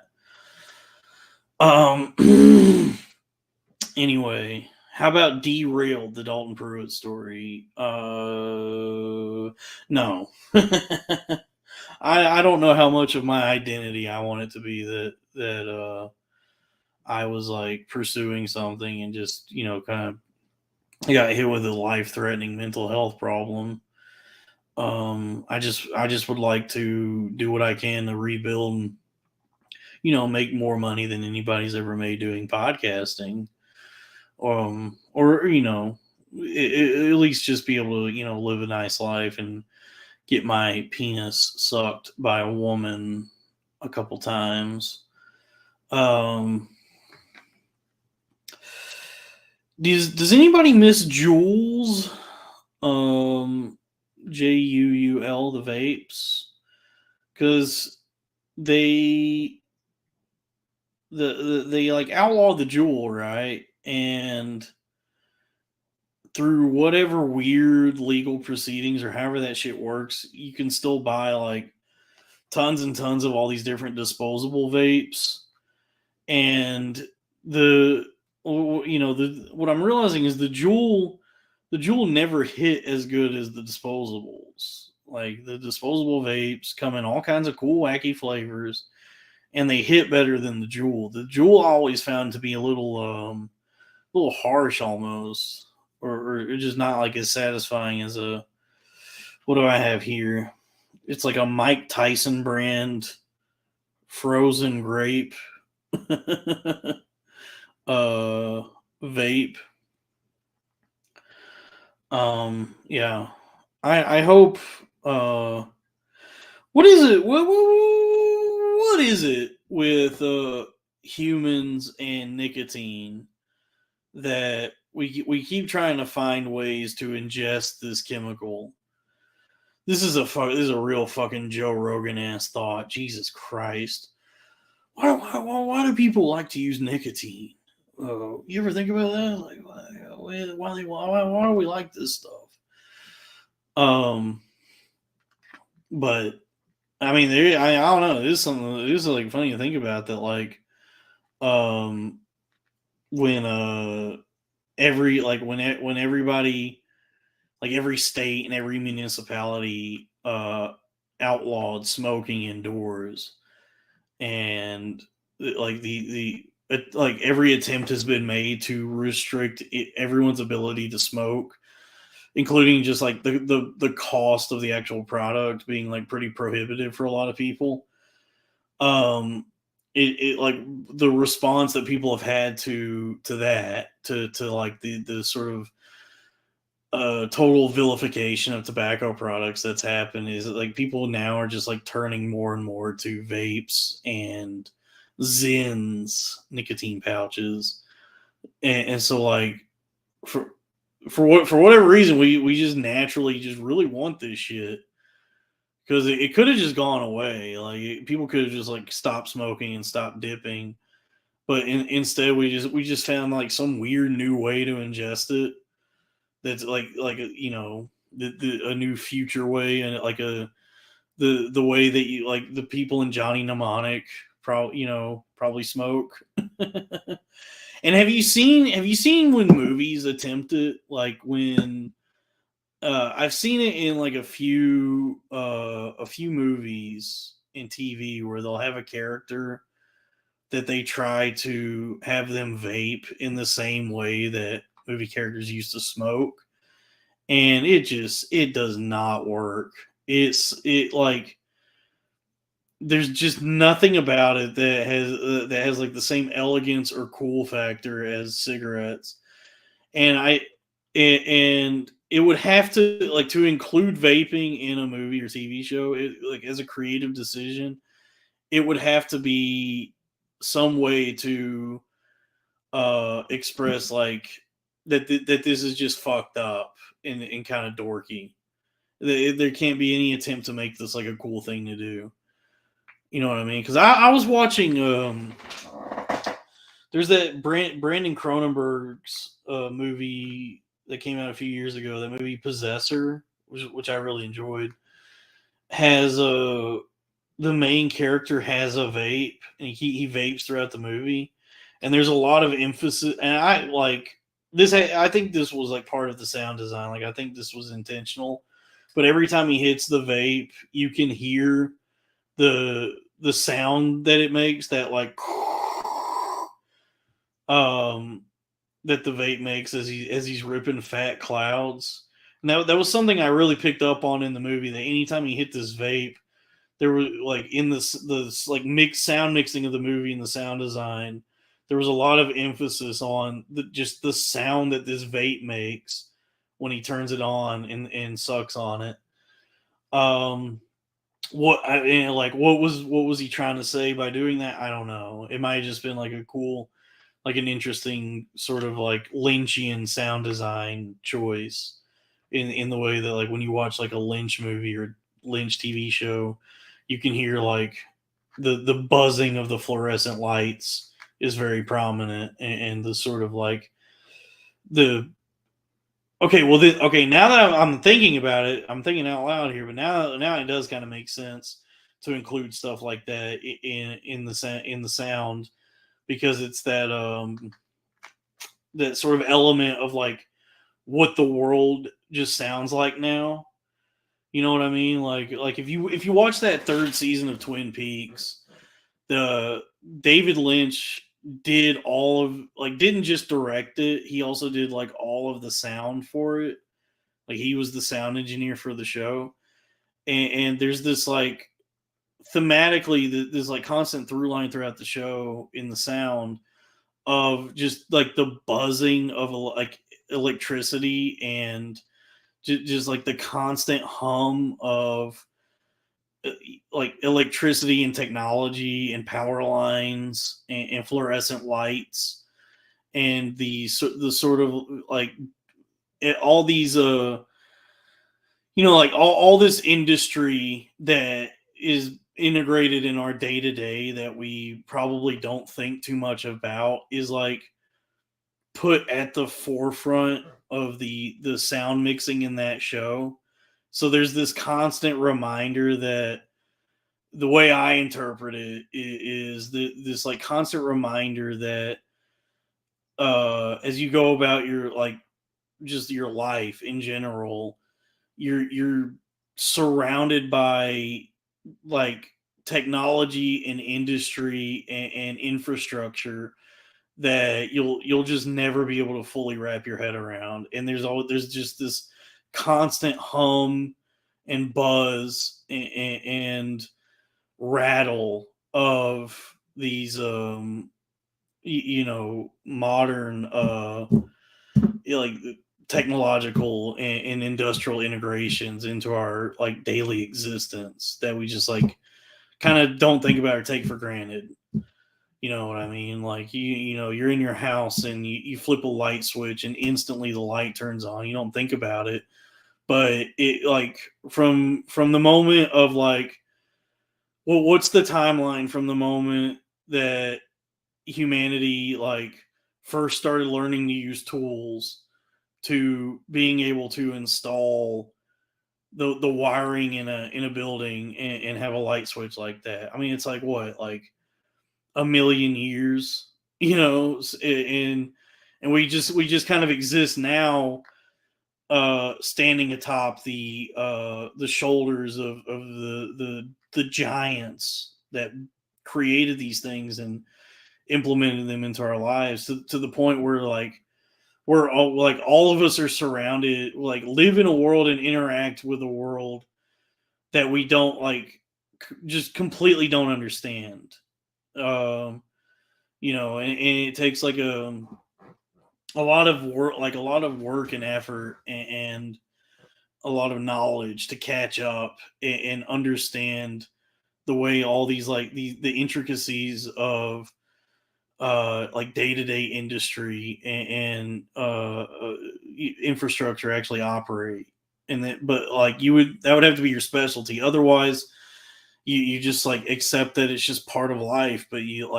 Anyway, how about Derailed, the Dalton Pruitt story? No. I don't know how much of my identity I want it to be that I was like pursuing something and just kind of got hit with a life threatening mental health problem. I just would like to do what I can to rebuild and make more money than anybody's ever made doing podcasting. Or at least just be able to live a nice life and get my penis sucked by a woman a couple times. Does anybody miss Juuls? Juul, the vapes, because they they like outlawed the Juul, right? And through whatever weird legal proceedings or however that shit works, you can still buy like tons and tons of all these different disposable vapes. And what I'm realizing is the Juul never hit as good as the disposables. Like, the disposable vapes come in all kinds of cool, wacky flavors, and they hit better than the Juul. The Juul I always found to be a little harsh almost, or just not like as satisfying as a. What do I have here? It's like a Mike Tyson brand frozen grape vape. Yeah. I hope what is it? What is it with humans and nicotine that we keep trying to find ways to ingest this chemical? This is a real fucking Joe Rogan ass thought. Jesus Christ. Why do people like to use nicotine? You ever think about that? Like, why do we like this stuff? But I mean, I don't know. This is like funny to think about that. Like, when when everybody, like every state and every municipality outlawed smoking indoors, and like like every attempt has been made to restrict everyone's ability to smoke, including just like the cost of the actual product being like pretty prohibitive for a lot of people. It like the response that people have had to that, to like the sort of total vilification of tobacco products that's happened, is that like people now are just like turning more and more to vapes and Zins nicotine pouches, and so like for whatever reason we just naturally just really want this shit, because it could have just gone away. Like, people could have just like stopped smoking and stopped dipping, but instead we just found like some weird new way to ingest it. That's like a new future way, and like the way that you like the people in Johnny Mnemonic probably smoke. And have you seen when movies attempt it? Like, when I've seen it in like a few movies in TV where they'll have a character that they try to have them vape in the same way that movie characters used to smoke. and it does not work. It like there's just nothing about it that has like the same elegance or cool factor as cigarettes. And and it would have to like to include vaping in a movie or TV show, like as a creative decision, it would have to be some way to express like that this is just fucked up and kind of dorky. There can't be any attempt to make this like a cool thing to do. You know what I mean? Because I was watching. There's that Brandon Cronenberg's movie that came out a few years ago. That movie Possessor, which I really enjoyed, has the main character has a vape, and he vapes throughout the movie, and there's a lot of emphasis. And I like this. I think this was like part of the sound design. Like I think this was intentional. But every time he hits the vape, you can hear the sound that it makes, that like that the vape makes as he's ripping fat clouds. And that was something I really picked up on in the movie, that anytime he hit this vape, there was like in this like sound mixing of the movie and the sound design, there was a lot of emphasis on just the sound that this vape makes when he turns it on and sucks on it. What was he trying to say by doing that? I don't know. It might have just been like a cool, like an interesting sort of like Lynchian sound design choice in the way that like when you watch like a Lynch movie or Lynch TV show, you can hear like the buzzing of the fluorescent lights is very prominent, and the sort of like the okay, well, okay. Now that I'm thinking about it, I'm thinking out loud here. But now it does kind of make sense to include stuff like that in the sound, because it's that sort of element of like what the world just sounds like now. You know what I mean? Like if you watch that third season of Twin Peaks, the David Lynch did all of like didn't just direct it, he also did like all of the sound for it. Like he was the sound engineer for the show. And there's this like thematically this like constant through line throughout the show in the sound of just like the buzzing of like electricity, and just like the constant hum of like electricity and technology and power lines and fluorescent lights, and the sort of like all these like all this industry that is integrated in our day to day that we probably don't think too much about is like put at the forefront of the sound mixing in that show. So there's this constant reminder that the way I interpret it is this like constant reminder that as you go about your like just your life in general, you're surrounded by like technology and industry and infrastructure that you'll just never be able to fully wrap your head around. And there's just this constant hum and buzz and rattle of these modern like technological and industrial integrations into our like daily existence that we just like kind of don't think about or take for granted. You know what I mean? Like you're in your house and you flip a light switch and instantly the light turns on. You don't think about it, but it like from the moment of like, well, what's the timeline from the moment that humanity like first started learning to use tools to being able to install the wiring in a building and have a light switch like that? I mean, it's like what, like a million years, and we just kind of exist now, standing atop the shoulders of the giants that created these things and implemented them into our lives to the point where like where all of us are surrounded, like live in a world and interact with a world that we don't just completely don't understand. And it takes like a lot of work and effort and a lot of knowledge to catch up and understand the way all these the intricacies of day-to-day industry and infrastructure actually operate. And but that would have to be your specialty. Otherwise you just accept that it's just part of life, but you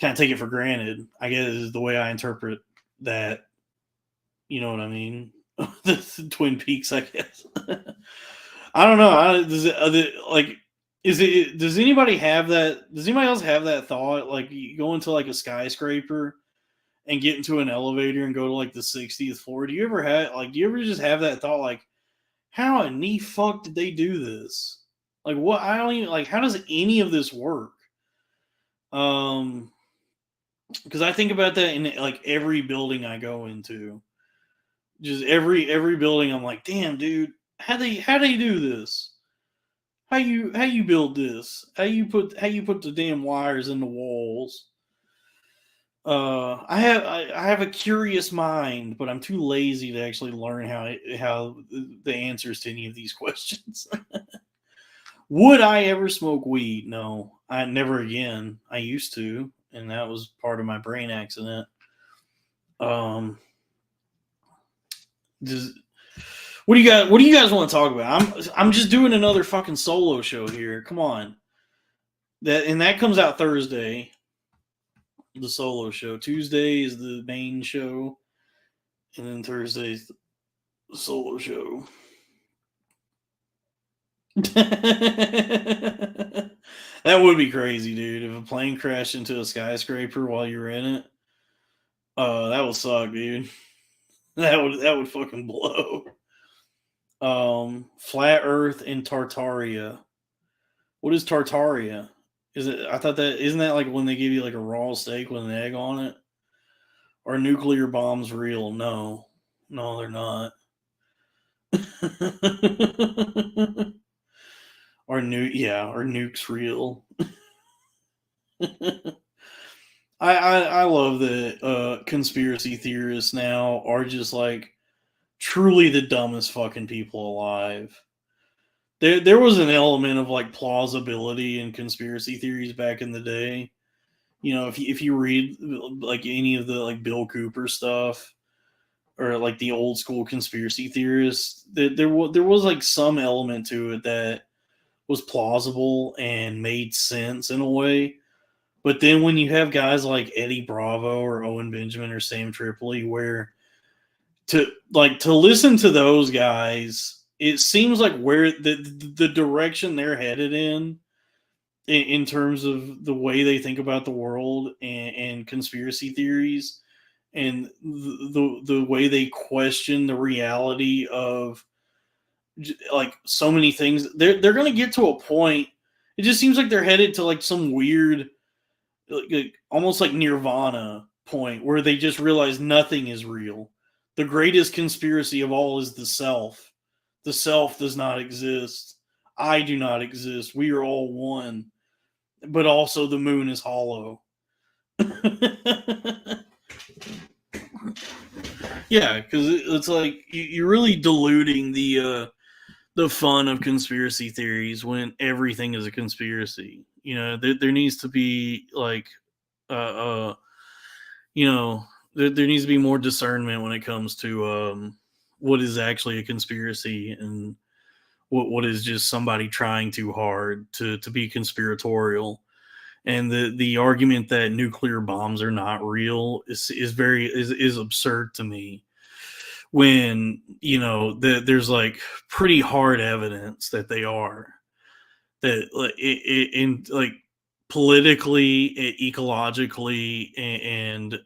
kind of take it for granted, I guess, is the way I interpret that. You know what I mean? The Twin Peaks, I guess. I don't know. Does anybody have that? Does anybody else have that thought? Like, you go into a skyscraper and get into an elevator and go to the 60th floor. Do you ever just have that thought, how in the fuck did they do this? What? I don't even how does any of this work? Because I think about that in every building I go into. Just every building, I'm like, damn, dude, how they do this? How you build this? How you put the damn wires in the walls? I have a curious mind, but I'm too lazy to actually learn how the answers to any of these questions. Would I ever smoke weed? No, I never again. I used to, and that was part of my brain accident. What do you guys want to talk about? I'm just doing another fucking solo show here. Come on. That comes out Thursday. The solo show. Tuesday is the main show, and then Thursday's the solo show. That would be crazy, dude. If a plane crashed into a skyscraper while you were in it, that would suck, dude. That would fucking blow. Flat Earth and Tartaria. What is Tartaria? Isn't that when they give you a raw steak with an egg on it? Are nuclear bombs real? No, they're not. Are nukes real? I love that conspiracy theorists now are just truly the dumbest fucking people alive. There was an element of plausibility in conspiracy theories back in the day. If you read any of the Bill Cooper stuff or the old school conspiracy theorists, there was some element to it that was plausible and made sense in a way. But then when you have guys like Eddie Bravo or Owen Benjamin or Sam Tripoli, where to listen to those guys, it seems like where the direction they're headed in terms of the way they think about the world and conspiracy theories and the way they question the reality of so many things, they're going to get to a point. It just seems like they're headed to some weird, almost nirvana point where they just realize nothing is real. The greatest conspiracy of all is the self. The self does not exist. I do not exist. We are all one. But also the moon is hollow. Yeah, because it's you're really diluting the fun of conspiracy theories when everything is a conspiracy. There needs to be there needs to be more discernment when it comes to what is actually a conspiracy and what is just somebody trying too hard to be conspiratorial. And the argument that nuclear bombs are not real is absurd to me, when there's pretty hard evidence that they are, that in politically, ecologically, and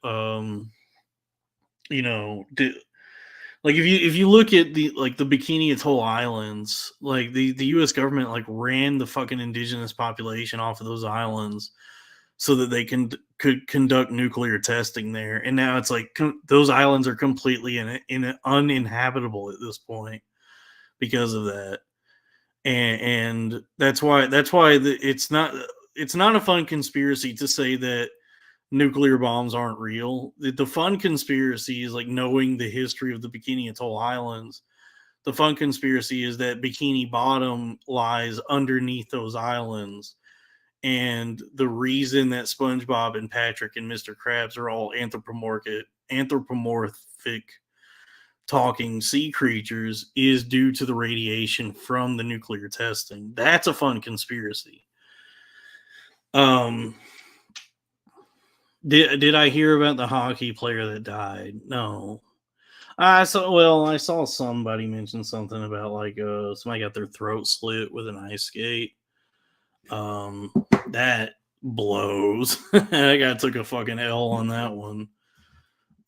if you look at the Bikini Atoll Islands, the U.S. government ran the fucking indigenous population off of those islands so that they could conduct nuclear testing there. And now it's like those islands are completely uninhabitable at this point because of that. And that's why it's not a fun conspiracy to say that nuclear bombs aren't real. The fun conspiracy is like knowing the history of the Bikini Atoll Islands. The fun conspiracy is that Bikini Bottom lies underneath those islands. And the reason that SpongeBob and Patrick and Mr. Krabs are all anthropomorphic talking sea creatures is due to the radiation from the nuclear testing. That's a fun conspiracy. Did I hear about the hockey player that died? No. I saw somebody mention something about like somebody got their throat slit with an ice skate. That blows. That guy took a fucking L on that one.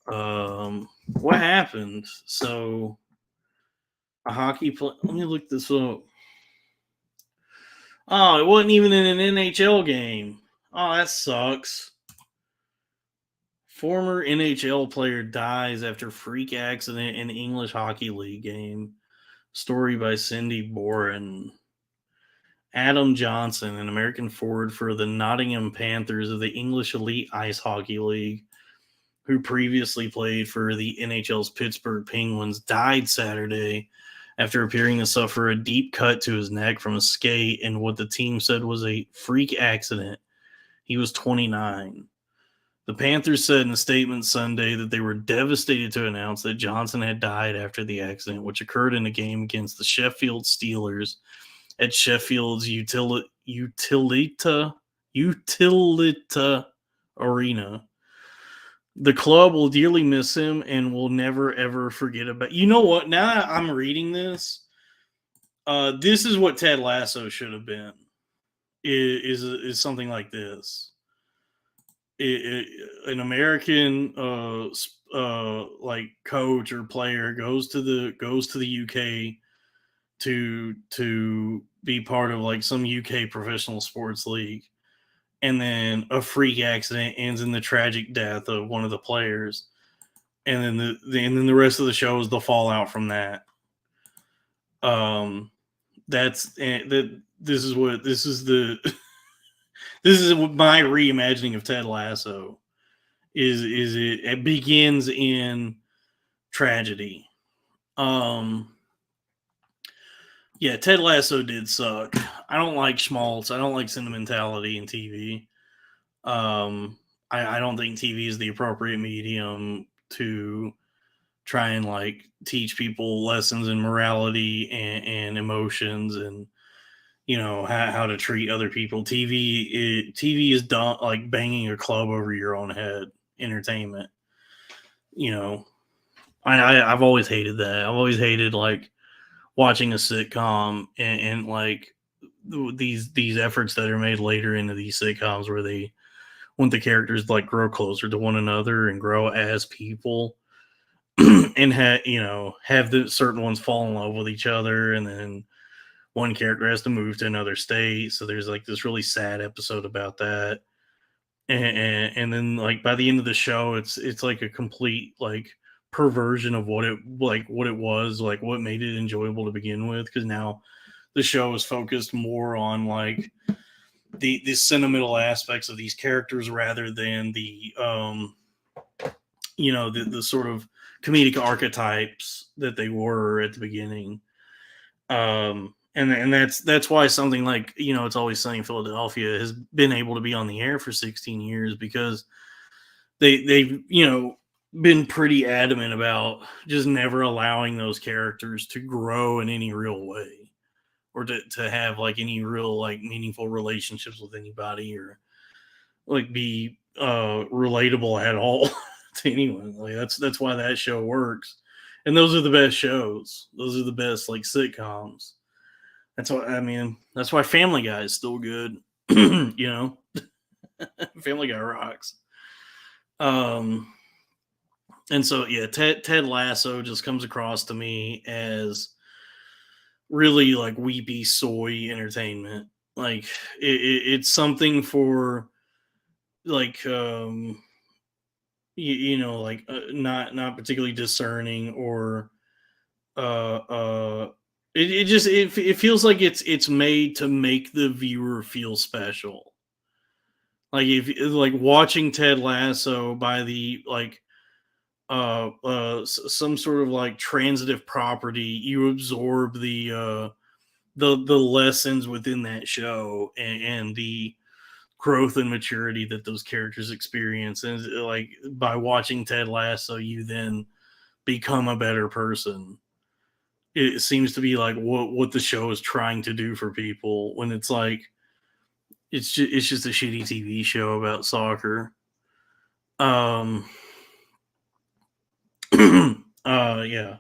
What happened? So a hockey player. Let me look this up. Oh, it wasn't even in an NHL game. Oh, that sucks. Former NHL player dies after freak accident in English Hockey League game. Story by Cindy Boren. Adam Johnson, an American forward for the Nottingham Panthers of the English Elite Ice Hockey League, who previously played for the NHL's Pittsburgh Penguins, died Saturday after appearing to suffer a deep cut to his neck from a skate in what the team said was a freak accident. He was 29. The Panthers said in a statement Sunday that they were devastated to announce that Johnson had died after the accident, which occurred in a game against the Sheffield Steelers at Sheffield's Utilita Arena. The club will dearly miss him and will never, ever forget about. You know what? Now that I'm reading this, this is what Ted Lasso should have been. Is something like this. An American like coach or player goes to the UK to be part of like some UK professional sports league, and then a freak accident ends in the tragic death of one of the players, and then the rest of the show is the fallout from that. This is my reimagining of Ted Lasso. It begins in tragedy. Yeah, Ted Lasso did suck. I don't like schmaltz. I don't like sentimentality in TV. I don't think TV is the appropriate medium to try and like teach people lessons in morality and emotions and how to treat other people. TV is done like banging a club over your own head entertainment. I've always hated that. I've always hated like watching a sitcom and like these efforts that are made later into these sitcoms where they want the characters like grow closer to one another and grow as people and have the certain ones fall in love with each other, and then one character has to move to another state, so there's like this really sad episode about that, and then like by the end of the show it's like a complete like perversion of what it was, like what made it enjoyable to begin with, because now the show is focused more on like the sentimental aspects of these characters rather than the the sort of comedic archetypes that they were at the beginning. And that's why something like It's Always Sunny in Philadelphia has been able to be on the air for 16 years, because they've been pretty adamant about just never allowing those characters to grow in any real way, or to have like any real like meaningful relationships with anybody, or like be relatable at all to anyone. Like that's why that show works, and those are the best shows. Those are the best like sitcoms. That's why Family Guy is still good. Family Guy rocks. And so, yeah, Ted Lasso just comes across to me as really like weepy soy entertainment. Like it's something for like like not particularly discerning, or uh uh it feels like it's made to make the viewer feel special. Like, if like watching Ted Lasso by the like some sort of like transitive property, you absorb the lessons within that show, and the growth and maturity that those characters experience. And like, by watching Ted Lasso, you then become a better person. It seems to be like what the show is trying to do for people, when it's like it's just a shitty TV show about soccer. Um yeah.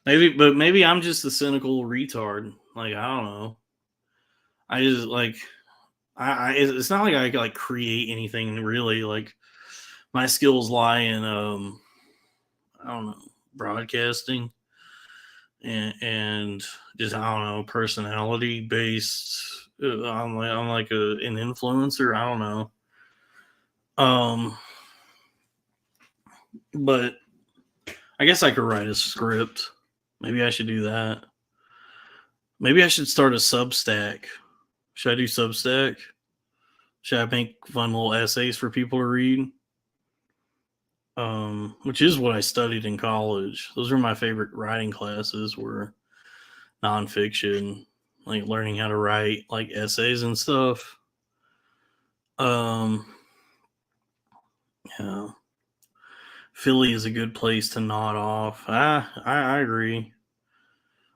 Maybe I'm just a cynical retard. Like, I don't know. I just like it's not like I like create anything really. Like, my skills lie in I don't know, broadcasting, and just, I don't know, personality based. I'm like an influencer. I don't know. Um, but I guess I could write a script. Maybe I should do that. Maybe I should start a Substack. Should I do Substack? Should I make fun little essays for people to read? Which is what I studied in college. Those were my favorite writing classes, were nonfiction, like learning how to write like essays and stuff. Um, yeah, Philly is a good place to nod off. I agree.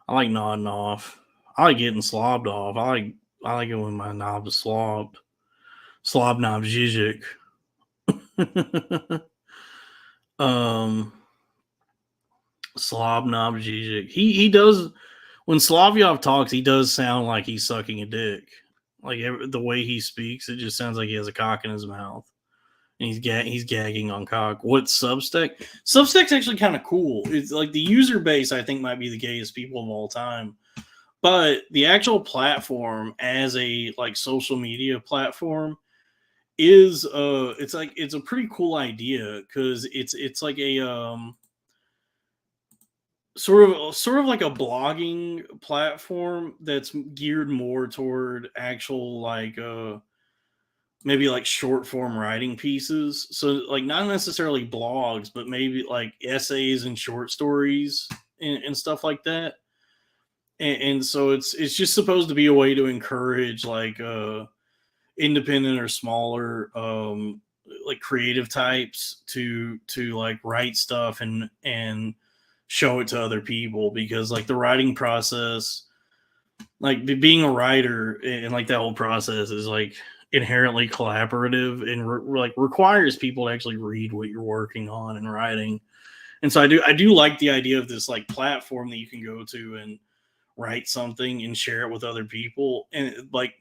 I like nodding off. I like getting slobbed off. I like it when my knob is slobbed. Slob knob zizek. um, Slob knob zizek. He does, when Slavyov talks, he does sound like he's sucking a dick. Like, the way he speaks, it just sounds like he has a cock in his mouth, and he's gagging on cock. What's Substack? Substack's actually kind of cool. It's like, the user base, I think, might be the gayest people of all time, but the actual platform as a like social media platform is it's a pretty cool idea, because it's like a sort of like a blogging platform that's geared more toward actual like maybe like short form writing pieces. So, like, not necessarily blogs, but maybe like essays and short stories, and stuff like that. And so it's just supposed to be a way to encourage like independent or smaller like creative types to like write stuff and show it to other people, because like the writing process, like being a writer, and like that whole process is like inherently collaborative, and like requires people to actually read what you're working on and writing. And so I do like the idea of this like platform that you can go to and write something and share it with other people, and like,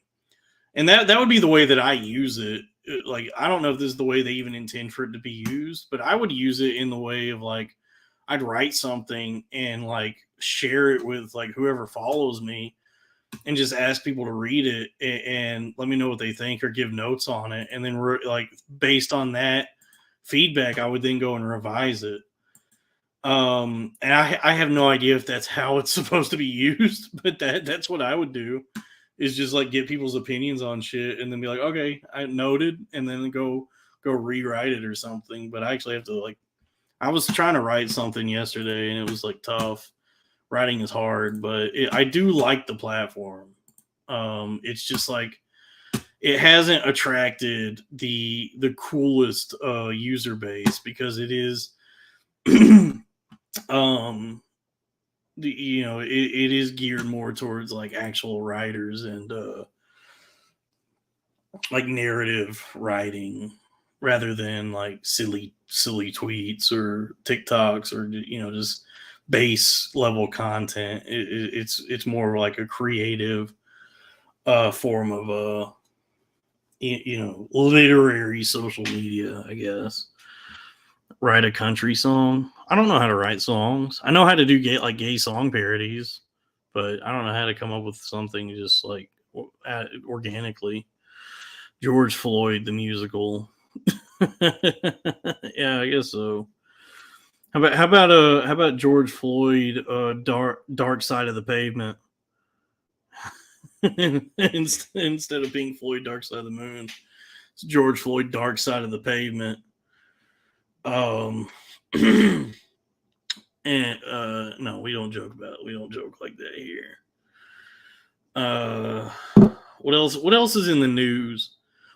and that would be the way that I use it. Like, I don't know if this is the way they even intend for it to be used, but I would use it in the way of like, I'd write something and like share it with like whoever follows me, and just ask people to read it and let me know what they think, or give notes on it, and then like, based on that feedback, I would then go and revise it. And I have no idea if that's how it's supposed to be used, but that's what I would do, is just like get people's opinions on shit, and then be like, okay, I noted, and then go rewrite it or something. But I actually have to like, I was trying to write something yesterday, and it was like tough. Writing is hard, but I do like the platform. It's just like, it hasn't attracted the coolest user base, because it is um it is geared more towards like actual writers, and like narrative writing, rather than like silly tweets or TikToks, or just base level content. It's more like a creative form of literary social media, I guess. Write a country song. I don't know how to write songs. I know how to do gay song parodies, but I don't know how to come up with something just like organically. George Floyd the musical. Yeah, I guess so. How about George Floyd, dark side of the pavement instead of Pink Floyd, Dark Side of the Moon? It's George Floyd, Dark Side of the Pavement. Um, and no, we don't joke about it. We don't joke like that here. Uh, what else? What else is in the news?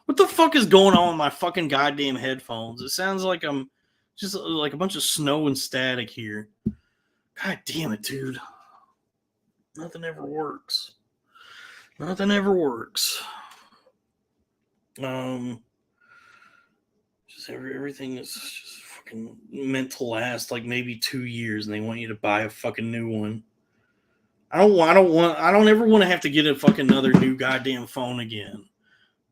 What the fuck is going on with my fucking goddamn headphones? It sounds like I'm just like a bunch of snow and static here. God damn it, dude. Nothing ever works. Nothing ever works. Just everything is just fucking meant to last like maybe 2 years, and they want you to buy a fucking new one. I don't ever want to have to get a fucking another new goddamn phone again.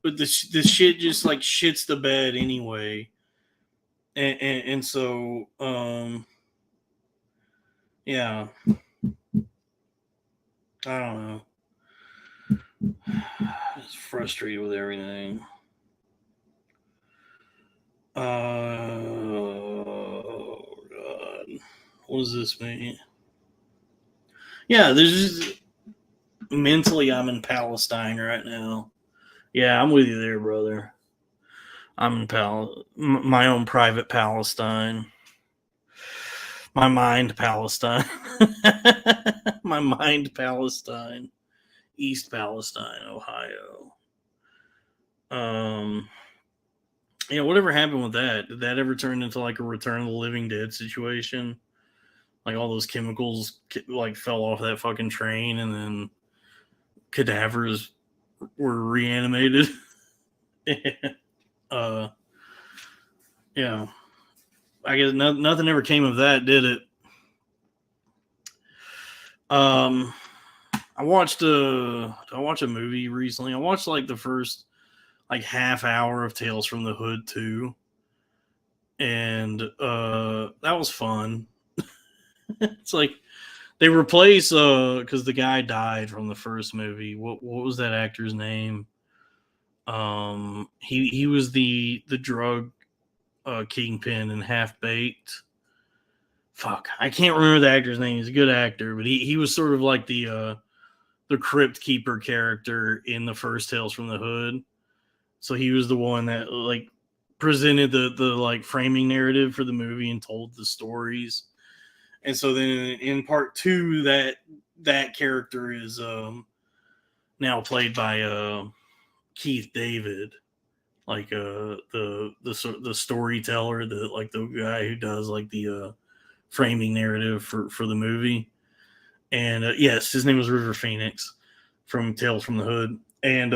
But the shit just like shits the bed anyway, and so yeah, I don't know. It's frustrated with everything. Oh god, what does this mean? Yeah, there's just, mentally I'm in Palestine right now. Yeah, I'm with you there, brother. I'm in my own private Palestine. My mind Palestine. My mind Palestine. East Palestine, Ohio. Whatever happened with that? Did that ever turn into like a Return of the Living Dead situation? Like all those chemicals like fell off that fucking train, and then cadavers were reanimated. Yeah. I guess nothing ever came of that, did it? I watched a movie recently. I watched like the first like half hour of Tales from the Hood 2, and that was fun. It's like they replace because the guy died from the first movie. What was that actor's name? He was the drug kingpin in Half Baked. Fuck, I can't remember the actor's name. He's a good actor, but he was sort of like the crypt keeper character in the first Tales from the Hood. So he was the one that like presented the like framing narrative for the movie and told the stories. And so then in part 2, that character is now played by Keith David, like the storyteller, the guy who does like the framing narrative for the movie. And yes, his name was River Phoenix from Tales from the Hood. And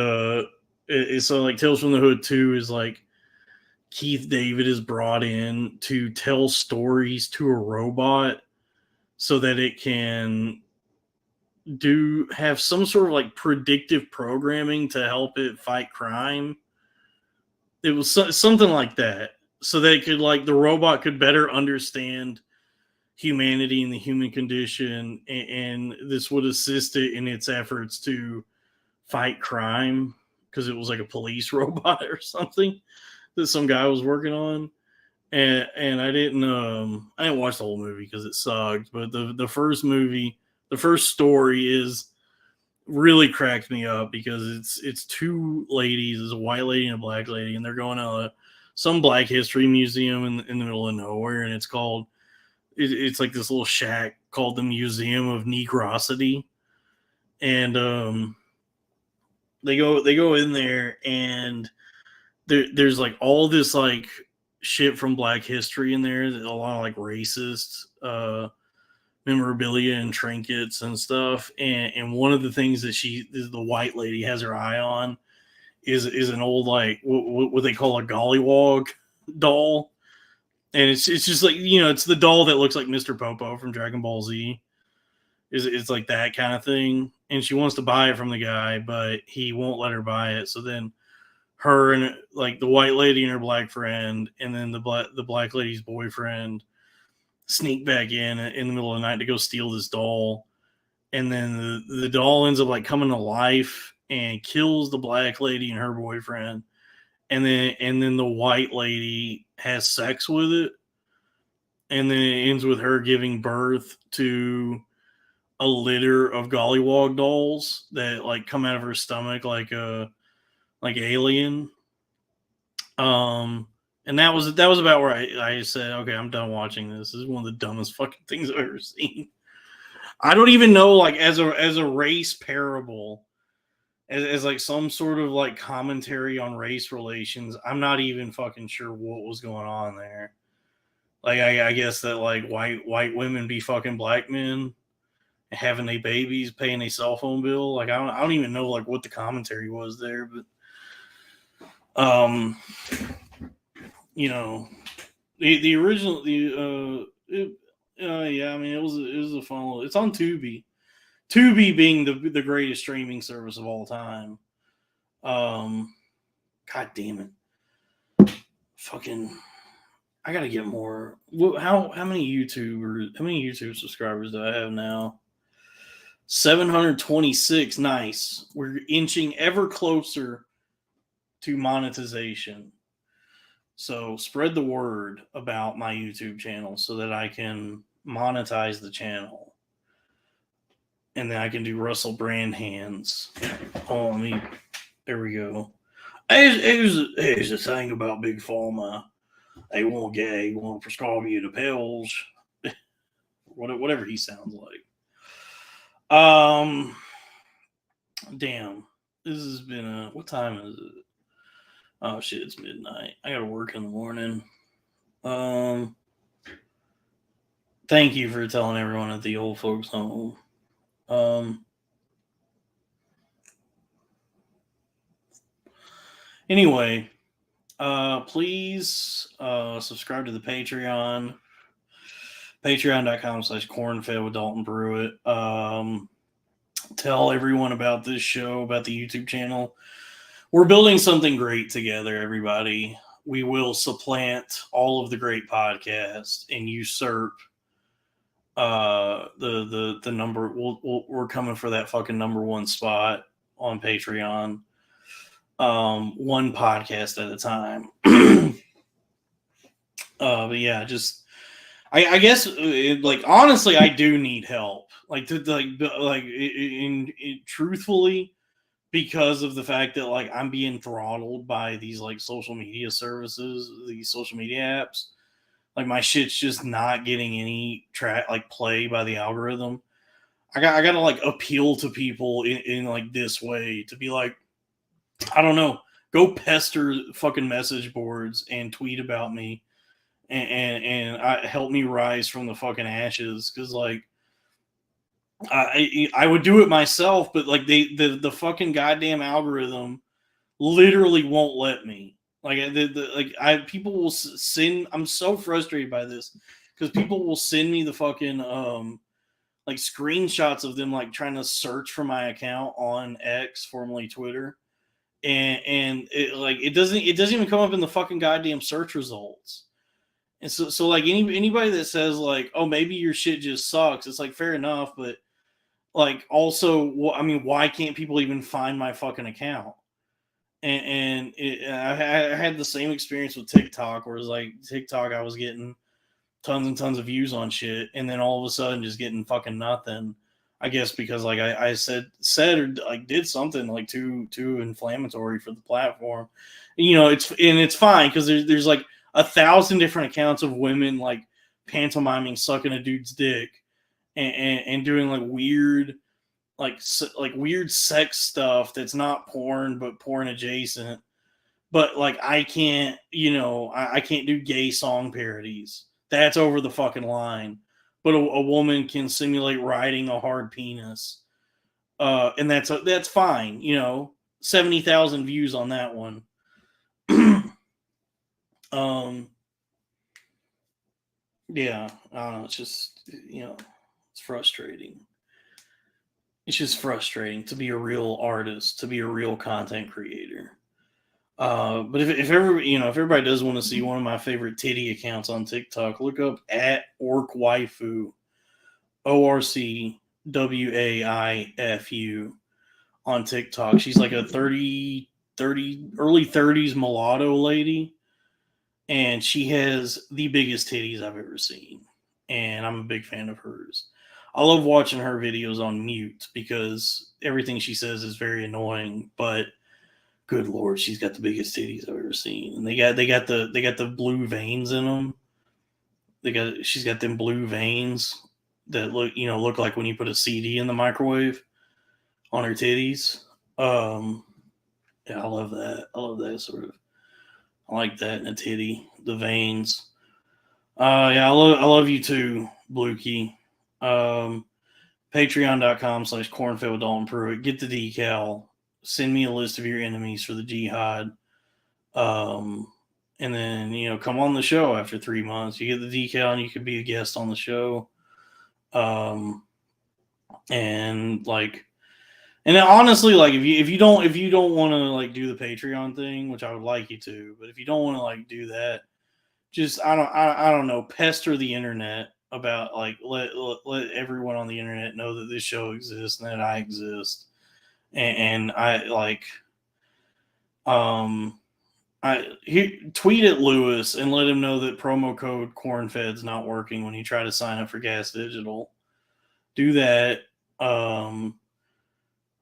so like Tales from the Hood 2 is like Keith David is brought in to tell stories to a robot so that it can have some sort of like predictive programming to help it fight crime. It was something like that, so that it could like the robot could better understand humanity and the human condition, and this would assist it in its efforts to fight crime, because it was like a police robot or something that some guy was working on. And I didn't watch the whole movie because it sucked, but the first story is really cracked me up because it's two ladies, there's a white lady and a black lady, and they're going to some Black History museum in the middle of nowhere, and it's like this little shack called the Museum of Negrosity. And they go in there, and there's like all this like shit from Black history in there, a lot of like racist memorabilia and trinkets and stuff. And one of the things that the white lady has her eye on is an old like what they call a gollywog doll. And it's just like, it's the doll that looks like Mr. Popo from Dragon Ball Z. It's like that kind of thing. And she wants to buy it from the guy, but he won't let her buy it. So then her and like the white lady and her black friend, and then the black lady's boyfriend sneak back in the middle of the night to go steal this doll. And then the doll ends up like coming to life and kills the black lady and her boyfriend. and then the white lady has sex with it, and then it ends with her giving birth to a litter of gollywog dolls that like come out of her stomach like Alien. And that was about where I said, okay, I'm done watching this. This is one of the dumbest fucking things I've ever seen. I don't even know, like, as a race parable, as like some sort of like commentary on race relations. I'm not even fucking sure what was going on there. Like, I guess that like white women be fucking black men, having their babies, paying a cell phone bill. Like, I don't even know like what the commentary was there, but you know, the original yeah, I mean it was a fun little, it's on Tubi. Tubi being the greatest streaming service of all time. God damn it. Fucking, I gotta get more. How many YouTube subscribers do I have now? 726. Nice. We're inching ever closer to monetization. So spread the word about my YouTube channel so that I can monetize the channel. And then I can do Russell Brand hands. Oh, there we go. Here's the thing about Big Pharma. They won't prescribe you the pills. Whatever he sounds like. Damn. This has been what time is it? Oh shit, it's midnight. I gotta work in the morning. Thank you for telling everyone at the old folks home. Anyway, please subscribe to the Patreon. Patreon.com/cornfed with Dalton Pruitt. Tell everyone about this show, about the YouTube channel. We're building something great together, everybody. We will supplant all of the great podcasts and usurp the number. We're coming for that fucking number one spot on Patreon. One podcast at a time. But yeah, just I guess like honestly, I do need help. Like truthfully, because of the fact that like I'm being throttled by these like social media services, these social media apps. Like my shit's just not getting any play by the algorithm. I gotta like appeal to people in like this way to be like, I don't know, go pester fucking message boards and tweet about me and help me rise from the fucking ashes. Cause like, I would do it myself, but like the fucking goddamn algorithm literally won't let me. Like people will send. I'm so frustrated by this because people will send me the fucking like screenshots of them like trying to search for my account on X, formerly Twitter, and it doesn't even come up in the fucking goddamn search results. And so like anybody that says like, oh, maybe your shit just sucks, it's like fair enough, but like also, I mean, why can't people even find my fucking account? And I had the same experience with TikTok, where it was like TikTok, I was getting tons and tons of views on shit, and then all of a sudden just getting fucking nothing. I guess because like I said or like did something like too inflammatory for the platform. You know, it's fine because there's like 1,000 different accounts of women like pantomiming sucking a dude's dick and doing like weird weird sex stuff that's not porn but porn adjacent. But like I can't, I can't do gay song parodies. That's over the fucking line. But a woman can simulate riding a hard penis, and that's fine. 70,000 views on that one. Yeah, I don't know. It's just it's frustrating. It's just frustrating to be a real artist, to be a real content creator. But if everybody does want to see one of my favorite titty accounts on TikTok, look up at orcwaifu, ORCWAIFU on TikTok. She's like a 32 early 30s mulatto lady, and she has the biggest titties I've ever seen, and I'm a big fan of hers. I love watching her videos on mute because everything she says is very annoying, but good lord, she's got the biggest titties I've ever seen, and they got the blue veins in them. She's got them blue veins that look like when you put a CD in the microwave on her titties. Yeah, I love that. I love that sort of. I like that in a titty, the veins. Yeah, I love you too, Blukey. Patreon.com/cornfed with Dalton Pruitt. Get the decal. Send me a list of your enemies for the jihad. And then, come on the show after 3 months. You get the decal and you could be a guest on the show. And honestly, like if you don't want to like do the Patreon thing, which I would like you to, but if you don't want to like do that, just I don't know, pester the internet about like let everyone on the internet know that this show exists and that I exist, and I like tweet at Lewis and let him know that promo code cornfed's not working when you try to sign up for Gas Digital. Do that.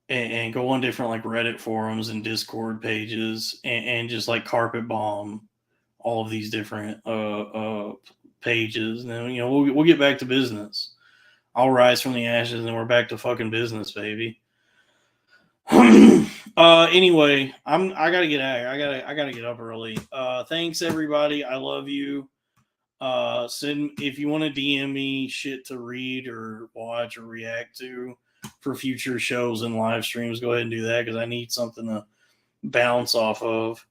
And go on different like Reddit forums and Discord pages and just like carpet bomb all of these different pages. And then we'll get back to business. I'll rise from the ashes and we're back to fucking business, baby. Anyway, I gotta get out of here. I gotta get up early. Thanks everybody. I love you. If you want to DM me shit to read or watch or react to for future shows and live streams, go ahead and do that because I need something to bounce off of.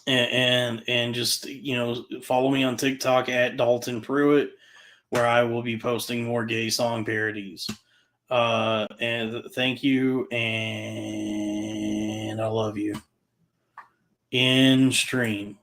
And just follow me on TikTok at Dalton Pruitt, where I will be posting more gay song parodies. And thank you, and I love you. End stream.